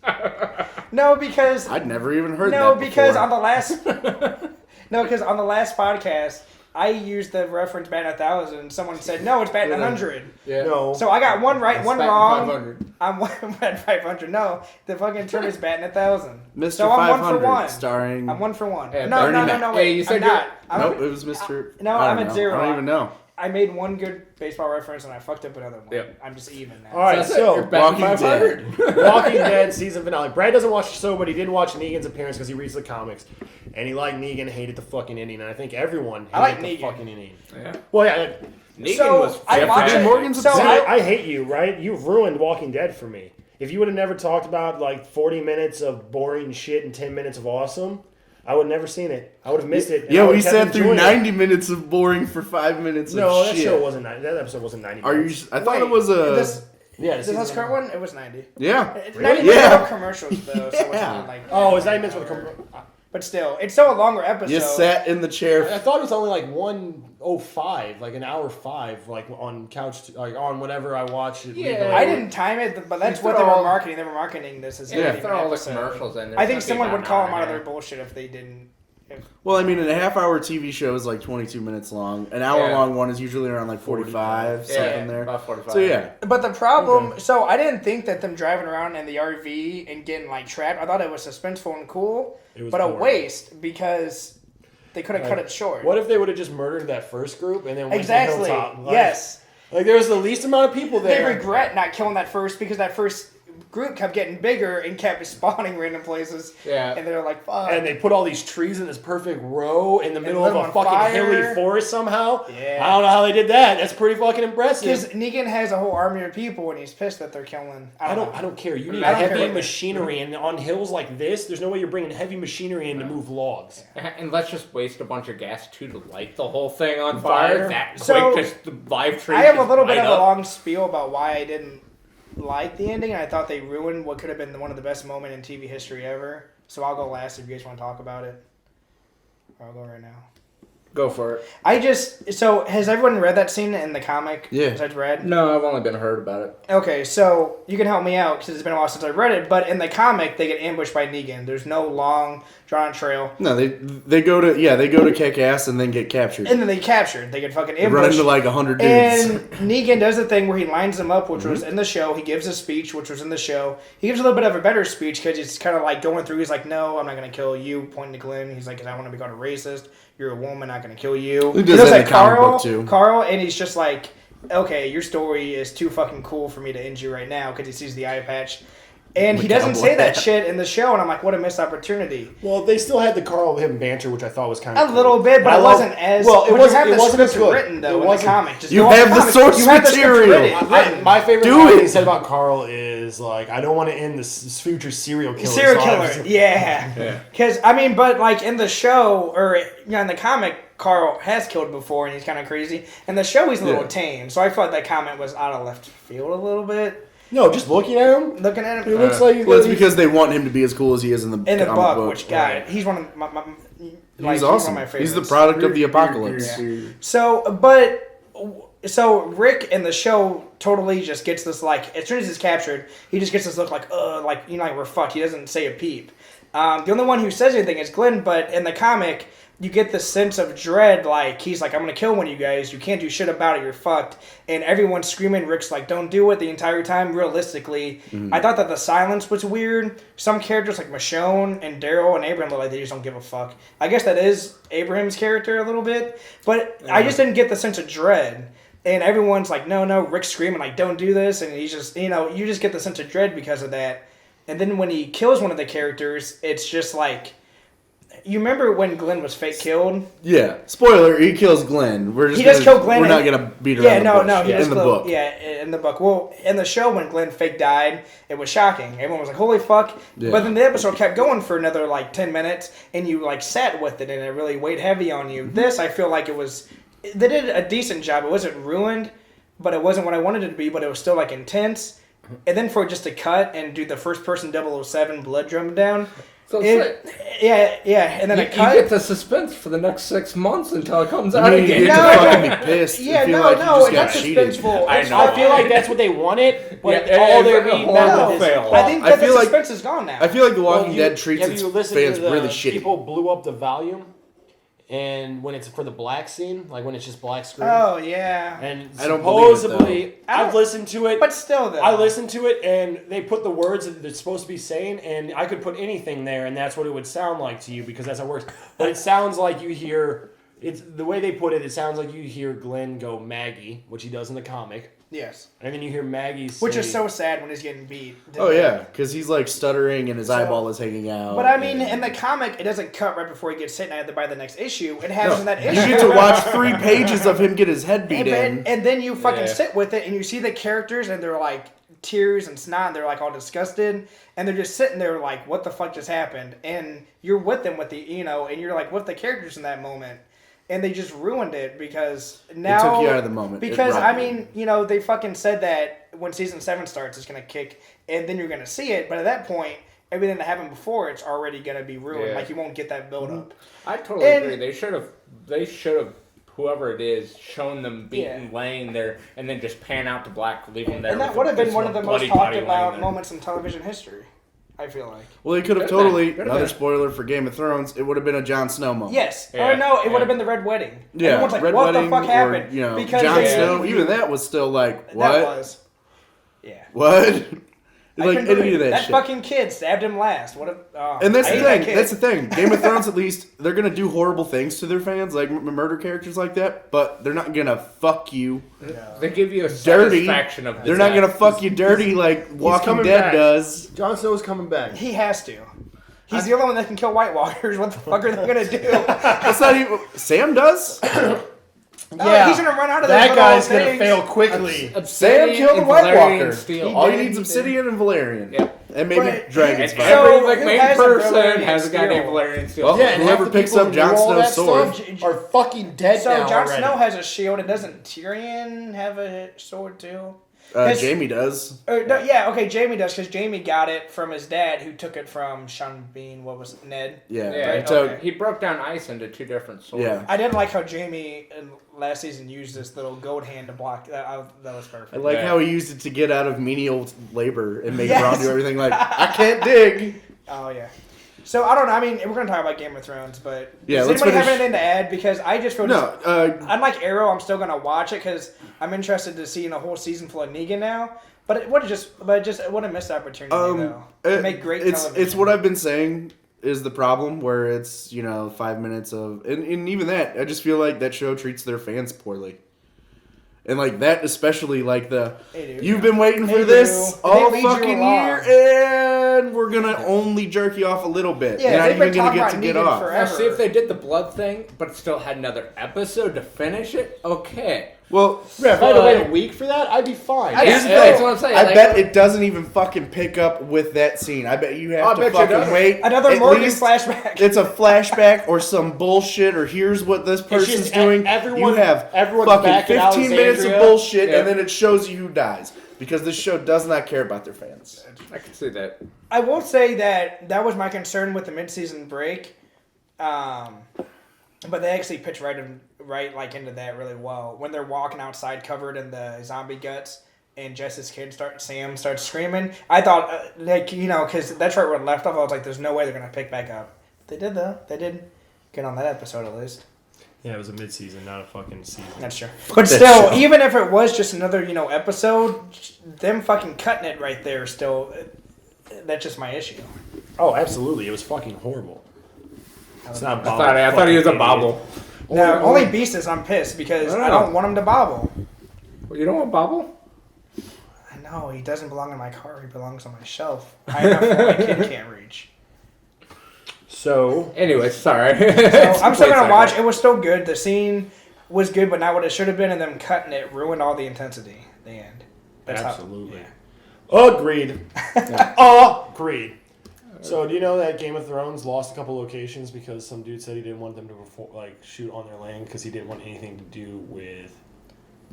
No, because I'd never even heard that no, before. because on the last because on the last podcast I used the reference batting 1,000. Someone said no, it's batting 100. Yeah. No. So I got one right, It's one batting wrong. 500. I'm one at 500. No, the fucking term is batting 1,000. Mr. So I'm 500, 1 for 1. starring. I'm 1 for 1. Yeah, no, Bernie no, no, Mac. no, Hey, wait. you said I'm you're- not. I'm- Nope, it was Mr. No, I I'm don't at know. 0. I don't even know. I made one good baseball reference and I fucked up another one. Yep. I'm just even now. All right, That's it. so You're batting Walking 500. Walking Dead season finale. Brad doesn't watch the show, but he did watch Negan's appearance because he reads the comics, and he liked Negan, hated the fucking ending, and I think everyone hated I like the Negan. fucking ending. Yeah. Well, yeah, Negan So, was I watched fantastic. it- Morgan's so upset. I- I hate you, right? You've ruined Walking Dead for me. If you would have never talked about like 40 minutes of boring shit and 10 minutes of awesome, I would have never seen it. I would have missed it. and I Yeah, would we have kept sat through enjoying it. 90 minutes of boring for 5 minutes No, of that shit. show wasn't 90. That episode wasn't 90 Are you? minutes. I thought Wait, it was a. This, Yeah, this season last current one, it was 90. yeah. It's Really? 90 minutes Yeah. of commercials though, so it's Yeah. not like. Oh, is that minutes with a But still, it's still a longer episode. You sat in the I chair. thought it was only like 1:05, like an hour 5, like on couch, like on whatever I watched it. Yeah. legally. I didn't time it, but that's You what throw they were all- marketing. They were marketing this as a Yeah, 90 throw all the episode. commercials in there. I think It's gonna someone be would call about them an out of hour. their bullshit if they didn't. Well, I mean, a half-hour TV show is like 22 minutes long. An hour-long one is usually around like 45, Yeah, something there. about 45. So yeah, But the problem, so I didn't think that them driving around in the RV and getting like trapped. I thought it was suspenseful and cool, It was but a boring. waste because they could have cut it short. What if they would have just murdered that first group and then went Exactly. to Hilltop? Like, Yes. Like there was the least amount of people They there. regret not killing that first because that first group kept getting bigger and kept spawning random places. Yeah. And they're like, fuck. And they put all these trees in this perfect row in the middle of lit a on fucking fire. hilly forest somehow. Yeah. I don't know how they did that. That's pretty fucking Because impressive. Negan has a whole army of people and he's pissed that they're killing. I know. don't care. You need I don't heavy care. machinery, and on hills like this, there's no way you're bringing heavy machinery in to move logs. And let's just waste a bunch of gas too to light the whole thing on Fire. fire. That So, quick, just the live trees. I have a just little bit light of a up. long spiel about why I didn't like the ending. I thought they ruined what could have been one of the best moments in TV history ever. So I'll go last if you guys want to talk about it. I'll go right now. Go for it. So has everyone read that scene in the comic? Yeah. Besides Brad? No, I've only been heard about it. Okay, so you can help me out because it's been a while since I read it. But in the comic, they get ambushed by Negan. There's no long drawn trail, No, they go to kick ass and then get captured. and then they captured. They get fucking They run ambushed. into like 100 dudes. And Negan does the thing where he lines them up, which was in the show. He gives a speech, which was in the show. He gives a little bit of a better speech because it's kind of like going through. He's like, "No, I'm not going to kill you," pointing to Glenn. He's like, "'Cause I want to be called a racist. You're a woman, not going to kill you." He does that in the comic book, too. Carl, and he's just like, "Okay, your story is too fucking cool for me to end you right now," because he sees the eye patch. And he doesn't say that shit in the show, and I'm like, what a missed opportunity. Well, they still had the Carl him banter, which I thought was kind of A little bit, but it wasn't as. Well, it but wasn't. You have It wasn't the as script good. written though It in wasn't. the comic. Just You go on have the the comic. source You have the script material. written. My favorite Do line it. he said about Carl is like, "I don't want to end this future serial killer." Serial killer, yeah. Because I mean, but like in the show or in the comic, Carl has killed before, and he's kind of crazy. In the show, he's a little tame, so I felt that comment was out of left field a little bit. No, just looking at him, Looking at him, he looks like he's Well, it's because they want him to be as cool as he is in the in the comic book, which guy, Right. he's one of my He's awesome. One of my He's the favorites. product of the apocalypse. So Rick in the show totally just gets this like as soon as he's captured, he just gets this look like like we're fucked. He doesn't say a peep. The only one who says anything is Glenn, but in the comic, you get the sense of dread. Like he's like, I'm gonna kill one of you guys. You can't do shit about it. You're fucked. And everyone's screaming. Rick's like, don't do it the entire time. Realistically, I thought that the silence was weird. Some characters like Michonne and Daryl and Abraham look like they just don't give a fuck. I guess that is Abraham's character a little bit, but I just didn't get the sense of dread. And everyone's like, no, Rick's screaming like, don't do this. And he's just, you just get the sense of dread because of that. And then when he kills one of the characters, it's just like, you remember when Glenn was fake killed? Yeah. Spoiler: he kills Glenn. He does kill Glenn. We're not gonna beat around the bush. He does in the kill, book. Yeah, in the book. Well, in the show when Glenn fake died, it was shocking. Everyone was like, "Holy fuck!" Yeah. But then the episode kept going for another like 10 minutes, and you like sat with it, and it really weighed heavy on you. This, I feel like it was. They did a decent job. It wasn't ruined, but it wasn't what I wanted it to be. But it was still like intense. And then for it just to cut and do the first person 007 blood drum down. So Yeah, and then you it cut. get the suspense for the next 6 months until it comes out I mean, again. you get to fucking be pissed. Yeah, and feel no, like no, you just it's got not cheated. suspenseful. I It's know. I feel like that's what they wanted, but Yeah, all it's they're a being horrible done is fail. I think I that the feel like- suspense is gone now. I feel like The Well, Walking Dead treats have its you listened fans to the really shitty. People blew up the volume, and when it's for the black scene, like when it's just black screen. Oh yeah, And I don't believe it, supposedly, I don't- I've listened to it. but still though. I listened to it, and they put the words that it's supposed to be saying, and I could put anything there, and that's what it would sound like to you because that's how it works. But it sounds like you hear. It's the way they put it. It sounds like you hear Glenn go Maggie, which he does in the comic, Yes, and then you hear Maggie say, which is so sad when he's getting beat. Oh yeah, because he's like stuttering and his eyeball is hanging out. But I mean, and- in the comic, it doesn't cut right before he gets hit. And by the next issue, it happens in that you issue. get to watch 3 pages of him get his head beat in. And then you fucking Yeah. sit with it, and you see the characters, and they're like tears and snot, and they're like all disgusted, and they're just sitting there like, what the fuck just happened? And you're with them with the, and you're like with the characters in that moment. And they just ruined it because now... It took you out of the moment. It Because, robbed I you. mean, they fucking said that when Season 7 starts, it's going to kick, and then you're going to see it. But at that point, everything that happened before, it's already going to be ruined. Yeah. Like, you won't get that build-up. I totally And- agree. They should have, whoever it is, shown them beaten, laying there, and then just pan out to black, leave them there. And that with would have been just one of the most bloody talked body laying about there. moments in television history, I feel like. Well, he could have Could've been. totally, Could've another been. spoiler for Game of Thrones, it would have been a Jon Snow moment. Yes. Yeah, Or no, it would yeah. have been the Red Wedding. Yeah, Everyone's like, Red what Wedding, the fuck happened? Or, because Jon they- Snow, even that was still like, what? That was. Yeah. What? I Like, couldn't any believe of that that shit. fucking kid stabbed him last. What a... Oh, And that's I the hate that thing. kid. That's the thing. Game of Thrones, at least, they're gonna do horrible things to their fans, like murder characters like that. But they're not gonna fuck you They give you a dirty. satisfaction of the They're not death. gonna fuck you dirty like Walking coming Dead back. does. Jon Snow's coming back. He has to. He's the only one that can kill White Walkers. What the fuck are they gonna do? That's not even. Sam does. Yeah, he's gonna run out of that those guy's little gonna things. fail quickly. Sam Obsidian killed the and White Valerian Walker. Steel. All you need is Obsidian and Valerian. Yep. And maybe But- Dragon's And So, Fire. every like, who main has a person Valerian has a guy Steel? named Valerian Steel. Well, Yeah, and whoever half the picks people up who Jon do all that Snow's sword. stuff are fucking dead So now Jon already. Snow has a shield, and doesn't Tyrion have a sword too? Jamie does. Jamie does, because Jamie got it from his dad, who took it from Sean Bean. What was it, Ned? Yeah. Yeah, Right, so okay. he broke down ice into 2 different swords. Yeah. I didn't like how Jamie in last season used this little goat hand to block. That was perfect. I like Yeah. how he used it to get out of menial labor and make Yes. Braun do everything like, I can't dig. Oh yeah. So I don't know. I mean, we're gonna talk about Game of Thrones, but Yeah, does let's anybody have finish. anything to add? Because I just feel No, unlike Arrow, I'm still gonna watch it because I'm interested to see a whole season full of Negan now. But it would what a missed opportunity though. To make great television. It's what I've been saying is the problem where it's 5 minutes of and even that I just feel like that show treats their fans poorly. And like that, especially like you've been waiting for They this do. all They lead you fucking along. year, and we're gonna only jerk you off a little bit. Yeah, You're not they've been even gonna talking get to about get Negan off. forever. Now, see if they did the blood thing, but still had another episode to finish it. Okay. Well, Yeah, if I had to wait a week for that, I'd be fine. Yeah, here's the that's thing. what I'm saying. I like, bet it doesn't even fucking pick up with that scene. I bet you have I to bet you fucking doesn't. wait. Another at Morgan least flashback. It's a flashback or some bullshit, or here's what this person's just doing. everyone- you have everyone's fucking back in 15 minutes of Alexandria. bullshit, Yeah. and then it shows you who dies. Because this show does not care about their fans. I can see that. I will say that was my concern with the mid-season break, but they actually pitch right like into that really well when they're walking outside covered in the zombie guts and Jess's kid Sam starts screaming. I thought because that's right where it left off. I was like, there's no way they're gonna pick back up. They did though. They did get on that episode at least. Yeah, it was a mid-season, not a fucking season. That's true. But still, even if it was just another episode, them fucking cutting it right there still. That's just my issue. Oh, absolutely. It was fucking horrible. It's not I thought he was a bobble. No, only Beast is I'm pissed because I don't want him to bobble. Well, you don't want bobble? I know, he doesn't belong in my car. He belongs on my shelf. I have enough my kid can't reach. So, Anyway, sorry. So I'm still going to watch. It was still good. The scene was good, but not what it should have been, and them cutting it ruined all the intensity at the end. That's absolutely. Agreed. Agreed. So, do you know that Game of Thrones lost a couple locations because some dude said he didn't want them to shoot on their land because he didn't want anything to do with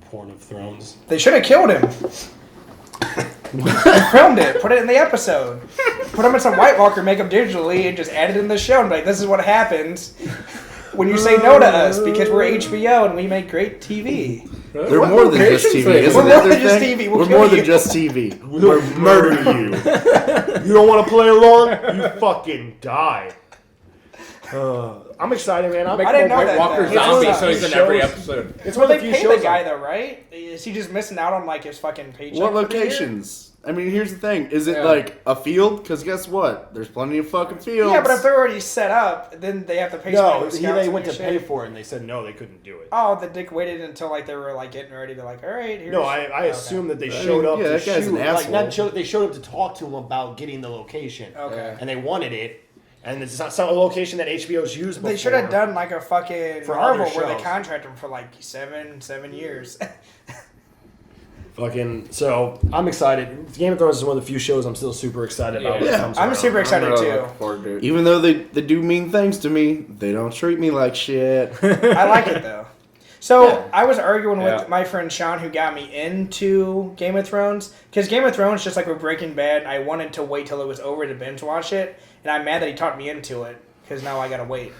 Porn of Thrones? They should have killed him. Filmed it, put it in the episode. Put him in some White Walker makeup digitally and just add it in the show and be like, this is what happens when you say no to us because we're HBO and we make great TV. They're more than just TV, isn't We're it? more than just TV. We'll We're kill more you. than just TV. We'll murder you. You don't want to play along? You fucking die. I'm excited, man. I didn't know White that, Walker though. zombie, It's so one he's of in the every shows- episode. It's Well, one of they the few pay shows. the guy though, right? Is he just missing out on like his fucking paycheck? What for the year? locations? I mean, here's the thing. Is it Yeah. like a field? Because guess what? There's plenty of fucking fields. Yeah, but if they're already set up, then they have to pay. No, somebody with scouts they and went to shit. pay for it, and they said no, they couldn't do it. Oh, the dick waited until like they were like getting ready to like, all right. Here's... No, I Okay. assume that they I showed mean, up yeah, to that guy's shoot. an Like, not asshole. they showed up to talk to him about getting the location. Okay. And they wanted it, and it's not some location that HBO's used before. They should have done like a fucking For Marvel other where they shows. contract them for like seven years. Fucking. So I'm excited. Game of Thrones is one of the few shows I'm still super excited about. When it Yeah. comes I'm around. super excited I'm really too. looking forward to it. Even though they do mean things to me, they don't treat me like shit. I like it though. So Yeah. I was arguing Yeah. with my friend Sean, who got me into Game of Thrones, because Game of Thrones, just like with Breaking Bad, I wanted to wait till it was over to binge watch it, and I'm mad that he talked me into it. Because now I gotta wait.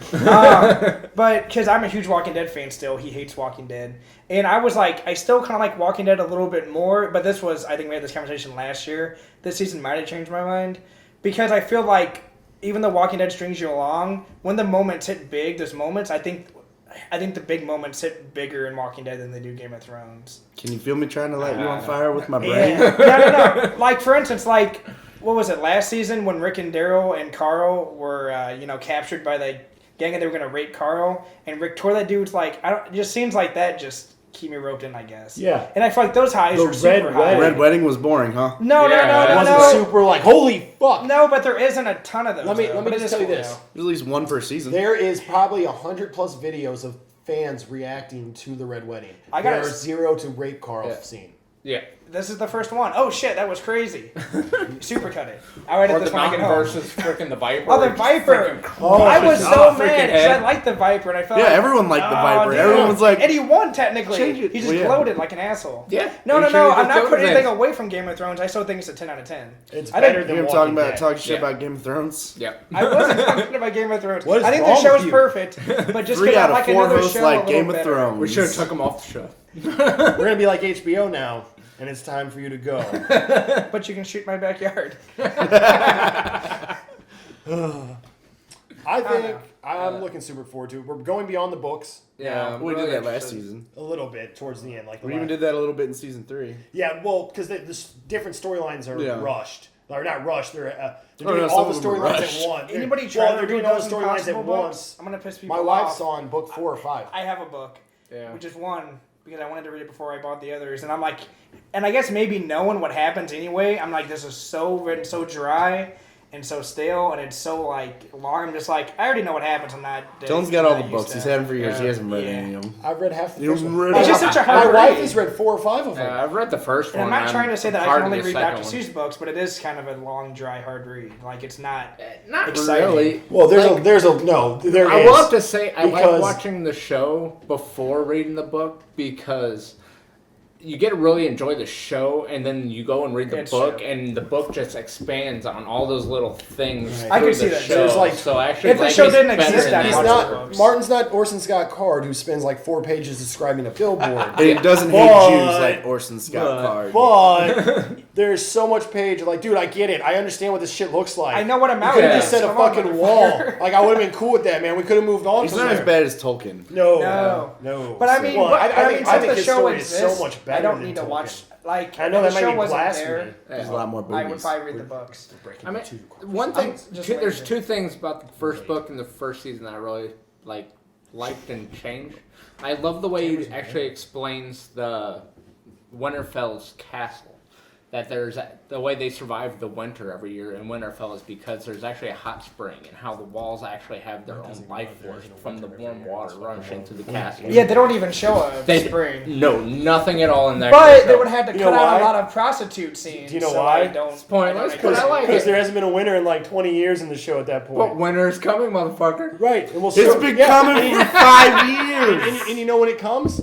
But because I'm a huge Walking Dead fan still, he hates Walking Dead, and I was like, I still kind of like Walking Dead a little bit more. But this was, I think we had this conversation last year. This season might have changed my mind because I feel like even though Walking Dead strings you along, when the moments hit big, those moments, I think the big moments hit bigger in Walking Dead than they do Game of Thrones. Can you feel me trying to light you on fire with my brain? Yeah, no. Like for instance, like what was it last season when Rick and Daryl and Carl were captured by the gang and they were gonna rape Carl and Rick tore that dude's like it just seems like that just keep me roped in, I guess. Yeah. And I feel like those highs The were super Red high. Wedding. Red Wedding was boring, huh? No, Yeah, It wasn't no. super like holy fuck. No, but there isn't a ton of those. Let me though, but it just is tell you cool, this. though. There's at least one per season. There is probably 100+ videos of fans reacting to the Red Wedding. I gotta There are zero to rape Carl Yeah. scene. Yeah. This is the first one. Oh shit, that was crazy. Supercut it. I read Or it the this when I get mountain home. versus freaking the Viper. Oh, the Just Viper! freaking Oh, I was crushes so off freaking mad because I head. liked the Viper and I felt Yeah, like, everyone liked the Viper. dude. Everyone's like, and he won technically. Change it. He just Well, yeah. gloated like an asshole. Yeah. No, You no, should no. have I'm not just putting go to anything that. away from Game of Thrones. I still think it's a 10 out of 10. It's I better think- than you're Walking talking Dead. shit Yeah. about Game of Thrones. Yep. I wasn't talking about Game of Thrones. What is I think wrong the show with is you? perfect, but just 3 because I out of like 4 another hosts show like a little Game of better. Thrones. We should have took him off the show. We're gonna be like HBO now, and it's time for you to go. But you can shoot my backyard. I think know. I'm looking super forward to it. We're going beyond the books. Yeah, We really did that last interested. season. A little bit towards the end, like the We even last- did that a little bit in season 3. Yeah, well, because the different storylines are Yeah. rushed. Or not rushed. They're Oh, doing no, all the some of them are storylines rushed. at once. Anybody Well, try they're to doing read all those the storylines at Impossible books? once. I'm gonna piss people My off. wife's on book 4 or 5. I have a book, Yeah. which is one because I wanted to read it before I bought the others, and I'm like, and I guess maybe knowing what happens anyway, I'm like, this is so written so dry and so stale, and it's so like long. I'm just like, I already know what happens. I'm not. Dylan's got all the not used books. to He's it. had them for years. He Yeah. hasn't read Yeah. any of them. I've read half the You first one. read It's just such a hard My wife read. has read 4 or 5 of them. Yeah, I've read the first And one. I'm not trying to say that I hard can only to the read second Dr. one. Seuss books, but it is kind of a long, dry, hard read. Like it's not. Not Exciting. really. Well, there is. I will have to say I like because- watching the show before reading the book because you get to really enjoy the show, and then you go and read the It's book, true. and the book just expands on all those little things. Right. I through can see the that. Show. There's like- so actually, If the like, show he's didn't better exist, than I'd He's watch that. the not. books. Martin's not Orson Scott Card, who spends like 4 pages describing a billboard. And he doesn't hate But- Jews like Orson Scott Card. But there's so much page. Like, dude, I get it. I understand what this shit looks like. I know what a You mountain could have is. just set a Come on, fucking motherfucker. wall. Like, I would have been cool with that, man. We could have moved on. He's from not as there. bad as Tolkien. No. But I mean, Well, but, I I mean, think since the his show story is exists, so much better I don't than need to Tolkien. watch. Like, I know if that the show might be wasn't blasphemy. there, There's a lot more I would boobies. probably read the books. I mean, one thing. just There's lazy. 2 things about the first book and the first season that I really liked and changed. I love the way he actually explains the Winterfell's castle. That there's the way they survive the winter every year in Winterfell is because there's actually a hot spring, and how the walls actually have their own life force from the warm water rushing through the castle. Yeah, they don't even show a They- spring. No, nothing at all in that. But they would have to You cut know out why? a lot of prostitute scenes. Do you know so why? I don't. It's pointless, I don't but I like Because it. there hasn't been a winter in like 20 years in the show at that point. But winter's coming, motherfucker. Right. And we'll It's still- been yeah. coming for 5 years. And you know when it comes?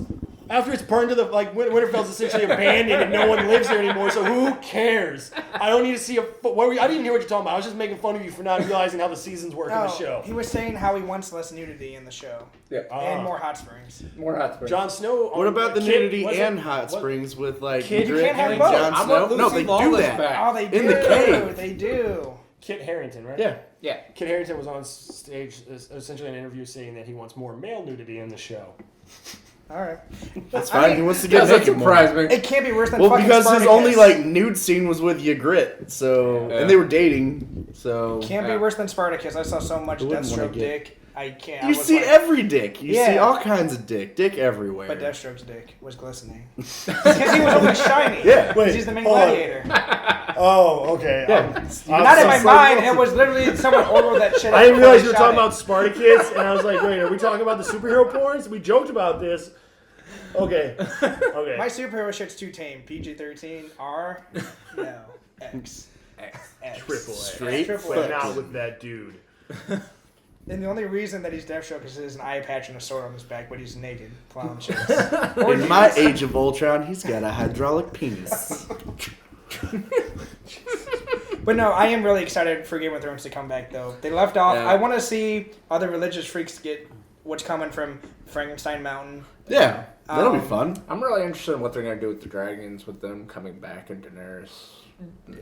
After it's burned to the, like, Winterfell's essentially abandoned and no one lives there anymore, so who cares? I don't need to see a, I didn't even hear what you're talking about. I was just making fun of you for not realizing how the seasons work in the No, show. he was saying how he wants less nudity in the show Yeah. and more hot springs. More hot springs. Jon Snow. What about the Kid- nudity was it- and hot what- springs with like Kid, you Ygritte can't have and both. Jon I Snow? want No, Lucy they do Lawless that. back. Oh, they do. In the cave. They do. Kit Harington, right? Yeah. Yeah. Kit Harington was on stage, essentially in an interview, saying that he wants more male nudity in the show. All right. That's I fine. mean, He wants to get Doesn't naked more. surprise me. It can't be worse than Well, fucking because his Spartacus. only like nude scene was with Ygritte, so Yeah. and they were dating, so Can't be Yeah. worse than Spartacus. I saw so much I wouldn't wanna Deathstroke get- dick. I can't. I you was see like, every dick. You see Yeah. all kinds of dick everywhere. But Deathstroke's dick was glistening. Because he was always shiny. Yeah. Because he's the main hold on. gladiator. Oh, okay. Yeah. I'm Not in so my sorry. mind. It was literally someone ordered that shit. I didn't realize you were shot talking it. about Spartacus, and I was like, wait, are we talking about the superhero porns? We joked about this. Okay. Okay. My superhero shit's too tame. PG-13. R. No. X. X. Triple A. Straight Triple But A. not with that dude. And the only reason that he's Deathstroke is there's an eye patch and a sword on his back, but he's naked. Plowing shit. In my Age of Ultron, he's got a hydraulic penis. But no, I am really excited for Game of Thrones to come back, though. They left off. Yeah. I want to see other religious freaks get what's coming from Frankenstein Mountain. Yeah, that'll be Um, fun. I'm really interested in what they're gonna do with the dragons, with them coming back and Daenerys.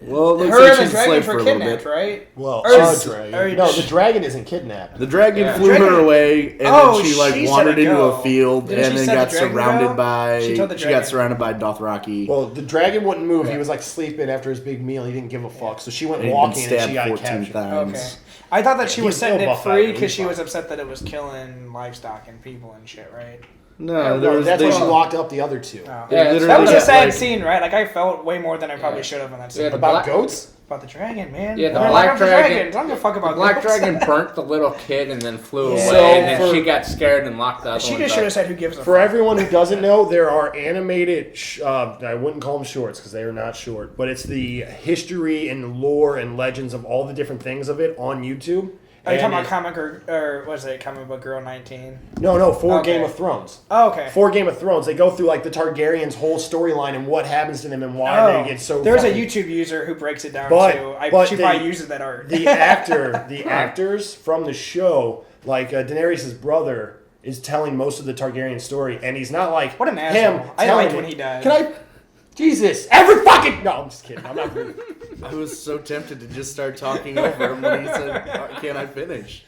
Well, it looks Her like and the she's a slave dragons for were a little kidnapped, bit. right? Well, Or a is- dragon. or- No, the dragon isn't kidnapped. The dragon Yeah. flew Dragon- her away, and Oh, then she like she wandered said to into go. a field, Didn't and she then set got the dragon surrounded go? by. She told the She got dragon. surrounded by Dothraki. Well, the dragon wouldn't move. He Yeah. was like sleeping after his big meal. He didn't give a fuck. So she went and he'd been walking and stabbed she got 14 captured. times. Okay. I thought that she He's was setting still it buff free out, because he's she was fine. upset that it was killing livestock and people and shit, right? No, there was. That's They, why she locked up the other two. No. Yeah, literally That was a got, sad like- scene, right? Like, I felt way more than I probably should have in that scene. Yeah, the About black- goats? About the dragon, man. Yeah, the We're black like, the dragon- dragons. I don't give a fuck about Black goats. Dragon burnt the little kid and then flew Yeah. away, So and then for- she got scared and locked the other She ones just up. should have said, who gives a For fuck? everyone who doesn't know, there are animated, I wouldn't call them shorts because they are not short, but it's the history and lore and legends of all the different things of it on YouTube. Are you And talking about Comic or was it Comic Book Girl 19? No, for Okay. Game of Thrones. Oh, okay. For Game of Thrones, they go through like the Targaryens' whole storyline and what happens to them and why they get so. There's a fucking- YouTube user who breaks it down But- too. but She the- probably uses that art. the actors from the show, like Daenerys' brother, is telling most of the Targaryen story, and he's not like What an him. asshole. I telling liked when it. he died. Can I? Jesus, every fucking. No, I'm just kidding. I'm not. I was so tempted to just start talking over him when he said, "Can I finish?"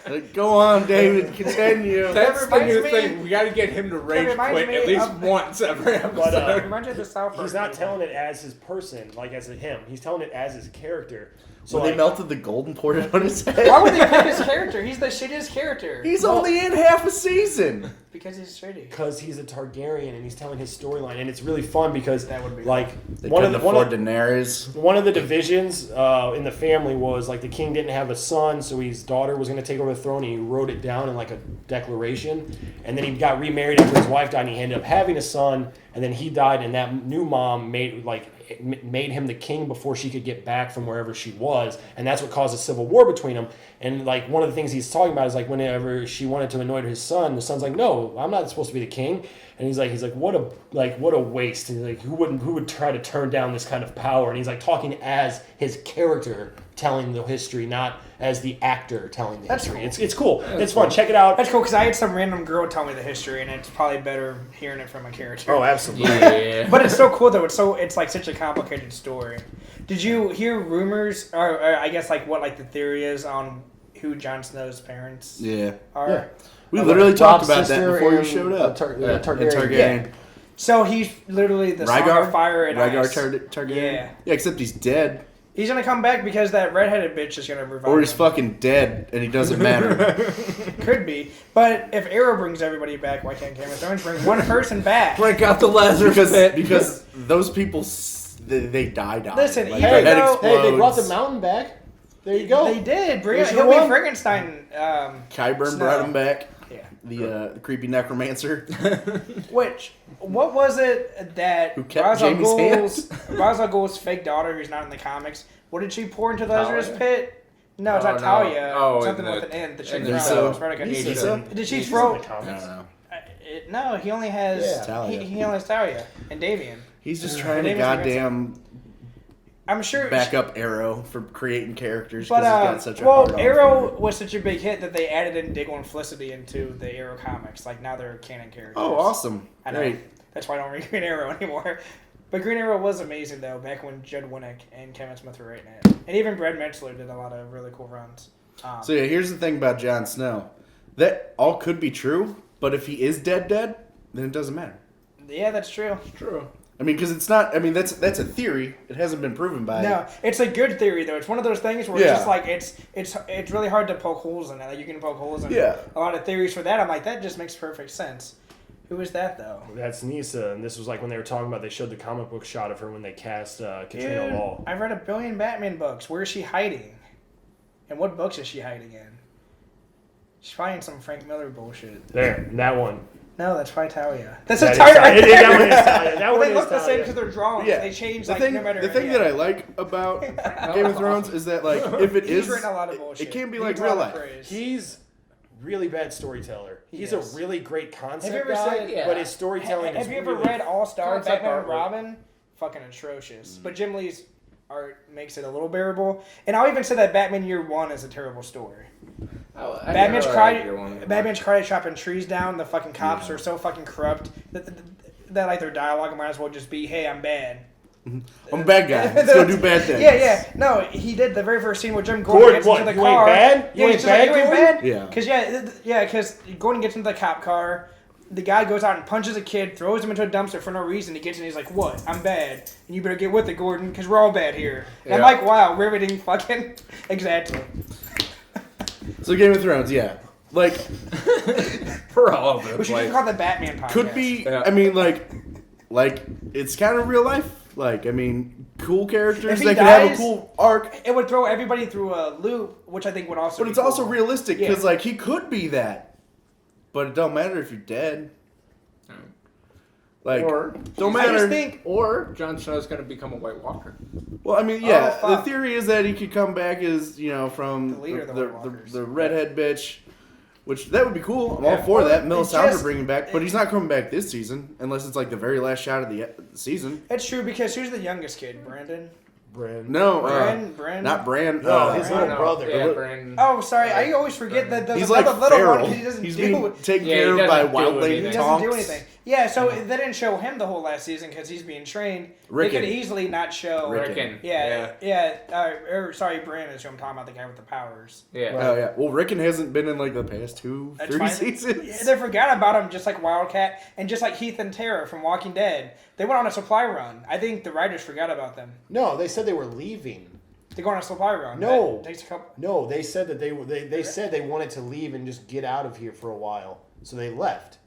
Like, go on, David, continue. That's the reminds new me- thing. We got to get him to rage reminds quit me at least of- once every episode. But, Reminds me of the South Park He's not people. telling it as his person, like as a him. He's telling it as his character. So When they like, melted the gold and poured it on his head. Why would they pick his character? He's the shittiest character. He's only in half a season. Because he's shitty. because he's a Targaryen and he's telling his storyline, and it's really fun because That would be like They one of couldn't the afford Daenerys. one of the divisions in the family was like the king didn't have a son, so his daughter was going to take over the throne, and he wrote it down in like a declaration, and then he got remarried after his wife died, and he ended up having a son, and then he died, and that new mom made him the king before she could get back from wherever she was, and that's what caused a civil war between them. And like one of the things he's talking about is like whenever she wanted to anoint his son, the son's like, no, I'm not supposed to be the king. And he's like, what a waste. And he's like, who would try to turn down this kind of power? And he's like talking as his character telling the history, not as the actor telling the history. Cool. It's cool. It's fun. Check it out. That's cool because I had some random girl tell me the history, and it's probably better hearing it from a character. Oh, absolutely. Yeah. But it's so cool though. It's like such a complicated story. Did you hear rumors, or I guess like what like the theory is on who Jon Snow's parents Yeah. are? Yeah. We literally Rob's talked about that sister before you and showed up. Targaryen. And Targaryen. Yeah. So he's literally the Song of Fire and Rhaegar Ice. Targaryen. Yeah. Yeah, except he's dead. He's gonna come back because that redheaded bitch is gonna revive Or he's him. fucking dead and he doesn't matter. Could be, but if Arrow brings everybody back, why can't Game of Thrones bring one person back? Break out the Lazarus pit. because those people, they die. Listen, like, even their head though- explodes. Hey, they brought the mountain back. There you go. They did. There's He'll your be one. Frankenstein. Qyburn Snow. brought him back. Yeah. The creepy necromancer. Which, what was it that Who kept Ra's al Jaime's Ghul's Ra's al Ghul's fake daughter, who's not in the comics, what did she pour into the Lazarus Talia? pit? No, it's Oh, not no. Talia. Oh, something in with the- an N. The chick in from the- Spartacus. Nisa? Did she He's throw? in the I comics. don't know. No, he only has. Yeah. Talia. He only has Talia and Davian. He's just Her trying to name is goddamn I'm sure. back up Arrow for creating characters But because he's got such a well, hard on Arrow for it. was such a big hit that they added in Diggle and Felicity into the Arrow comics. Like now they're canon characters. Oh, awesome! I know. Great. That's why I don't read Green Arrow anymore. But Green Arrow was amazing though, back when Judd Winnick and Kevin Smith were writing it, and even Brad Meltzer did a lot of really cool runs. So yeah, here's the thing about Jon Snow. That all could be true, but if he is dead, then it doesn't matter. Yeah, that's true. True. I mean, because it's not. I mean, that's a theory. It hasn't been proven by. No, it's a good theory though. It's one of those things where Yeah. it's just like it's really hard to poke holes in it. Like you can poke holes in Yeah. a lot of theories for that. I'm like that just makes perfect sense. Who is that though? That's Nisa, and this was like when they were talking about. They showed the comic book shot of her when they cast Katrina Dude, Law. I've read a billion Batman books. Where is she hiding? And what books is she hiding in? She's probably in some Frank Miller bullshit. There, that one. No, that's probably Talia. That's That a Talia is right Talia. there. That one is Talia. That But one they is look the same Talia. because they're drawn. Yeah. They change The like thing, no matter. the thing yeah. that I like about Game of Thrones is that like if it He's is, written a lot of bullshit. it can be He like gets a real lot of life. praise. He's really bad storyteller. He's Yes. a really great concept Have you ever guy, said- Yeah. but his storytelling is Have you ever really read All Star Concept Batman and artwork. Robin? Fucking atrocious. But Jim Lee's art makes it a little bearable. And I'll even say that Batman Year One is a terrible story. Batman's karate chopping trees down. The fucking cops are so fucking corrupt that like their dialogue might as well just be, "Hey, I'm bad." I'm a bad guy. Let's go do bad things. Yeah. No, he did the very first scene where Jim Gordon Gordon, gets what, into the you ain't car. bad? You Yeah, ain't he's just like, bad, you ain't Gordon? bad? Yeah. Because Gordon gets into the cop car. The guy goes out and punches a kid, throws him into a dumpster for no reason. He gets in, he's like, "What? I'm bad, and you better get with it, Gordon, because we're all bad here." And I'm Yeah. like, "Wow, riveting, fucking exactly." So Game of Thrones, yeah. like For all of We it. should just call it the Batman podcast. could be. Yeah. I mean, like it's kind of real life. Like, I mean, cool characters If he that could have a dies- cool arc, It would throw everybody through a loop, which I think would also. but be it's also cool. realistic Yeah. because like he could be that, but it don't matter if you're dead. Like, Or don't I just matter. think Or Jon Snow's going to become a White Walker. Well, I mean, yeah. Oh, The fuck. theory is that he could come back as from The leader of the White Walkers. the redhead bitch, which that would be cool. I'm all Yeah. for that. Well, Melisandre just- bringing back, but he's not coming back this season unless it's like the very last shot of the season. it's true because who's the youngest kid? Brandon. Bran. No, Bran. not Bran. No, his Bran. little brother. Yeah, Brandon. Oh, sorry. I always forget that there's he's like another little feral. one because he doesn't He's do. being taken Yeah, he care of by doesn't do wildling anything. He doesn't tonks. do anything. Yeah, so they didn't show him the whole last season because he's being trained. Rickon. They could easily not show. Rickon. Sorry, Brandon is who I'm talking about, the guy with the powers. Yeah. Oh yeah. Well, Rickon hasn't been in like the past 2, That's 3 fine. seasons. Yeah, they forgot about him just like Wildcat and just like Heath and Tara from Walking Dead. They went on a supply run. I think the writers forgot about them. No, they said they were leaving. They go on a supply run. No. That takes a couple. No, they said that they said they wanted to leave and just get out of here for a while, so they left.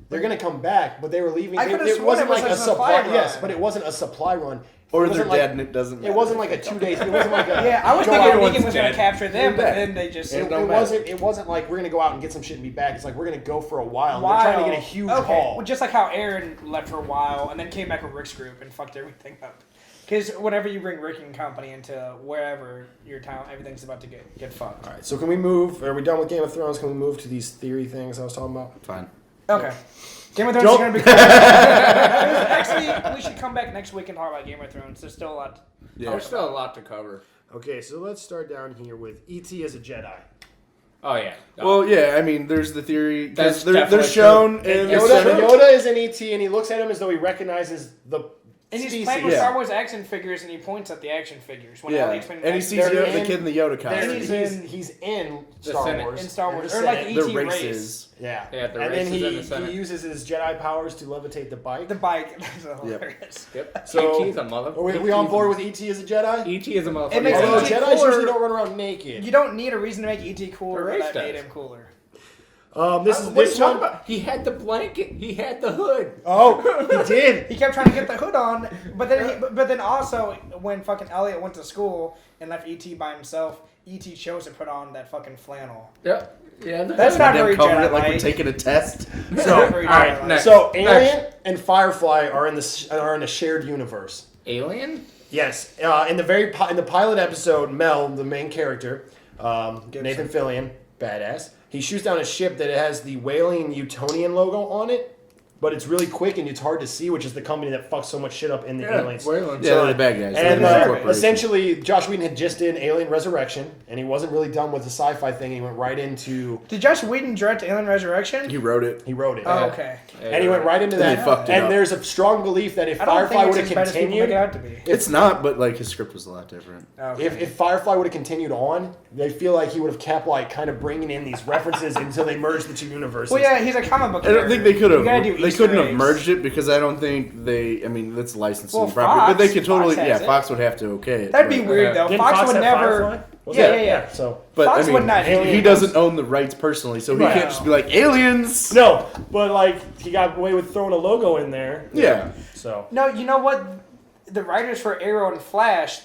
They're gonna come back, but they were leaving. I could've It sworn wasn't it was like a a supply. supply run. Yes, but it wasn't a supply run. Or It they're wasn't like- dead and it doesn't. It wasn't like a 2 days. It wasn't like a. Yeah, I was go thinking out- everyone's Negan was going dead. to capture them, but They're then they just. It, don't it matter. wasn't. It wasn't like we're gonna go out and get some shit and be back. It's like we're gonna go for a while. While. They're trying to get a huge okay. haul. Well, just like how Aaron left for a while and then came back with Rick's group and fucked everything up. Because whenever you bring Rick and company into wherever your town, everything's about to get fucked. All right. So can we move? Are we done with Game of Thrones? Can we move to these theory things I was talking about? Fine. Okay. Game of Thrones is Don't- going to be cool. Actually, we should come back next week and talk about Game of Thrones. There's still a lot. Yeah. There's still a lot to cover. Okay, so let's start down here with E.T. as a Jedi. Oh, yeah. Well, yeah. I mean, there's the theory That's because they're definitely shown true. in And the Yoda, center. Yoda is an E.T. and he looks at him as though he recognizes the And he's species. playing with Yeah. Star Wars action figures, and he points at the action figures. When Yeah, Elliot's playing and he with sees They're the in- kid in the Yoda There, costume. he's in The Star Senate. Wars. in Star And Wars, the or like the Senate. ET The race. races. Yeah. Yeah, the and then races in the Senate. he uses his Jedi powers to levitate the bike. The bike. That's hilarious. Yep. So- E.T.'s a mother. Are we on board with E.T. as a Jedi? E.T. is a motherfucker. It makes Although E.T. Jedi's cooler. usually don't run around naked. You don't need a reason to make ET cooler, The but race that made does. him cooler. This is What are this you talking one. about? He had the blanket. He had the hood. Oh, he did. He kept trying to get the hood on, but then also when fucking Elliot went to school and left ET by himself, ET chose to put on that fucking flannel. Yep. Yeah. The That's hood. not Them very cover it like Jedi-like. we're taking a test. So, Very all right, Jedi-like. next. so Alien and Firefly are in a shared universe. Alien. Yes, in the pilot episode, Mel, the main character, Nathan Fillion, badass. He shoots down a ship that has the Whaling Utonian logo on it, but it's really quick and it's hard to see, which is the company that fucks so much shit up in the Aliens. Wayland. Yeah, they're the bad guys. And They're the corporation. essentially, Josh Whedon had just did Alien Resurrection, and he wasn't really done with the sci-fi thing. He went right into Did Josh Whedon direct Alien Resurrection? He wrote it. he wrote it, Oh, okay. and he went right into And they that. fucked it And up. there's a strong belief that if I don't Firefly think would it's have as bad as people make continued, it out to be. It's not, but like his script was a lot different. Okay. if Firefly would have continued on, they feel like he would have kept like kind of bringing in these references until they merged the two universes. Well, yeah, he's a comic book. I don't think they could have. You gotta do They Easter couldn't have eggs. merged it because I don't think they. I mean, that's licensing Well, property, but they Fox- could totally. Fox Yeah, has it. Fox would have to okay it. That'd be but- weird though. Didn't Fox would have never. Firefly? Was Yeah, that- yeah. So But Fox I mean, would not he alien doesn't own the rights personally, so he Right. can't just be like aliens. no, but like he got away with throwing a logo in there. Yeah. So No, you know what? The writers for Arrow and Flash,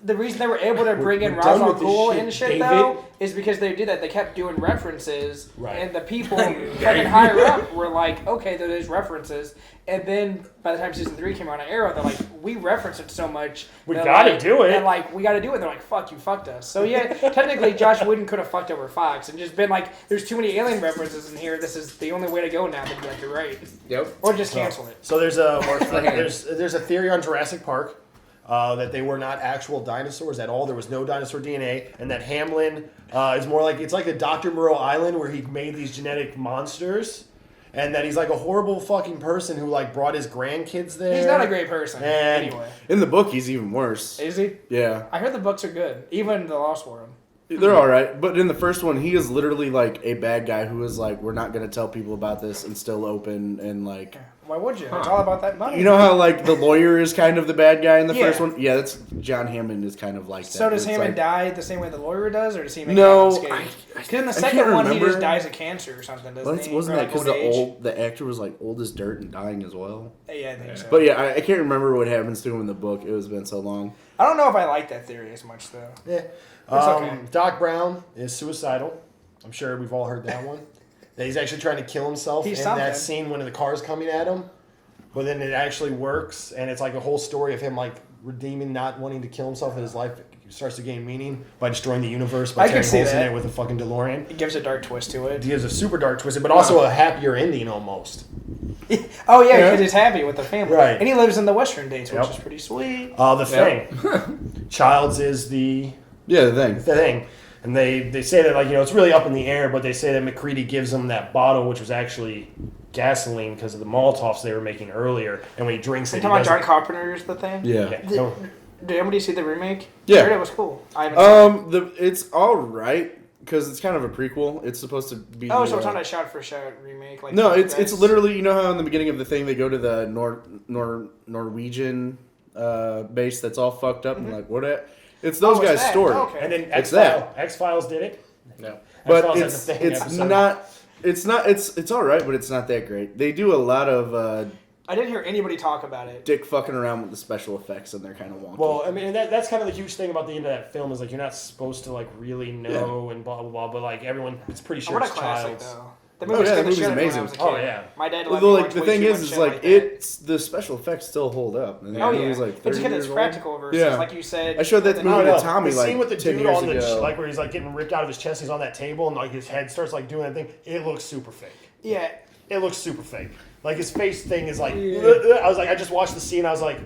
the reason they were able to bring in we're done Ra's al with this Ghul shit, and shit David. though, is because they did that. They kept doing references, Right. and the people fucking higher up were like, okay, there's references. And then by the time season 3 came out on Arrow, they're like, we reference it so much. We They're gotta like- do it. And like, we gotta do it. They're like, fuck, you fucked us. So yeah, technically Josh Whedon could have fucked over Fox and just been like, there's too many alien references in here. This is the only way to go now. They'd be like, you're right. Yep. Or just cancel it. So there's a theory on Jurassic Park that they were not actual dinosaurs at all. There was no dinosaur DNA, and that Hamlin is more like it's like a Dr. Moreau Island where he made these genetic monsters, and that he's like a horrible fucking person who like brought his grandkids there. He's not a great person. And- Anyway. In the book, he's even worse. Is he? Yeah. I heard the books are good. Even The Lost World. They're all right, but in the first one, he is literally like a bad guy who is like, we're not gonna tell people about this, and still open and like. Why would you? It's all about that money. You know how like the lawyer is kind of the bad guy in the Yeah. first one? Yeah, that's John Hammond is kind of like that. So does It's Hammond like, die the same way the lawyer does, or does he make No, it unscathed? Because in the I second can't one, he remember. just dies of cancer or something, doesn't he? Wasn't Or, that because old age? the actor was like old as dirt and dying as well? Yeah, I think so. But yeah, I can't remember what happens to him in the book. It has been so long. I don't know if I like that theory as much, though. Yeah. okay. Doc Brown is suicidal. I'm sure we've all heard that one. That he's actually trying to kill himself He's in something. that scene when the car's coming at him. But then it actually works, and it's like a whole story of him like redeeming, not wanting to kill himself, and his life starts to gain meaning by destroying the universe by I can tearing see holes in that. it with a fucking DeLorean. It gives a dark twist to it. He has a super dark twist, but also a happier ending almost. Oh, yeah, Yeah. because he's happy with the family. Right. And he lives in the Western Dates, which Yep. is pretty sweet. The Thing. Childs is the Yeah, the thing. And they say that, like, it's really up in the air, but they say that McCready gives him that bottle, which was actually gasoline because of the Molotovs they were making earlier. And when he drinks You it, talking about he John doesn't- Carpenter's The Thing? Yeah. Yeah, Did, no. did anybody see the remake? Yeah. I heard it was cool. I haven't seen it. It's all right because it's kind of a prequel. It's supposed to be. Oh, so it's not a shot-for-shot remake? Like No, you it's guys- literally, you know how in the beginning of the thing they go to the Norwegian base that's all fucked up and like what? It's those Oh, it's guys' that. story. Okay. And then It's that. X-Files did it. No. But X-Files has a thing it's episode. not. It's all right, but it's not that great. They do a lot of I didn't hear anybody talk about it. dick fucking around with the special effects, and they're kind of wonky. Well, I mean, that's kind of the huge thing about the end of that film is like you're not supposed to like really know and blah blah blah, but like everyone, it's pretty sure What a it's classic, Childs. though. The Oh, movie yeah, the scared the movie's shit out of me when I amazing. was a kid. Oh, yeah. My dad Well, let me like watch the way thing too is, much is shit like that. it's the special effects still hold up. And Oh the yeah, movie's like it's 30 because years it's old. practical versus, Yeah. like you said. I showed that the movie novel. to Tommy the like scene with the 10 dude years on the ago. like where he's like getting ripped out of his chest, he's on that table and like his head starts like doing that thing. It looks super fake. Yeah, It looks super fake. Like his face thing is like. I was like, I just watched the scene. I was like,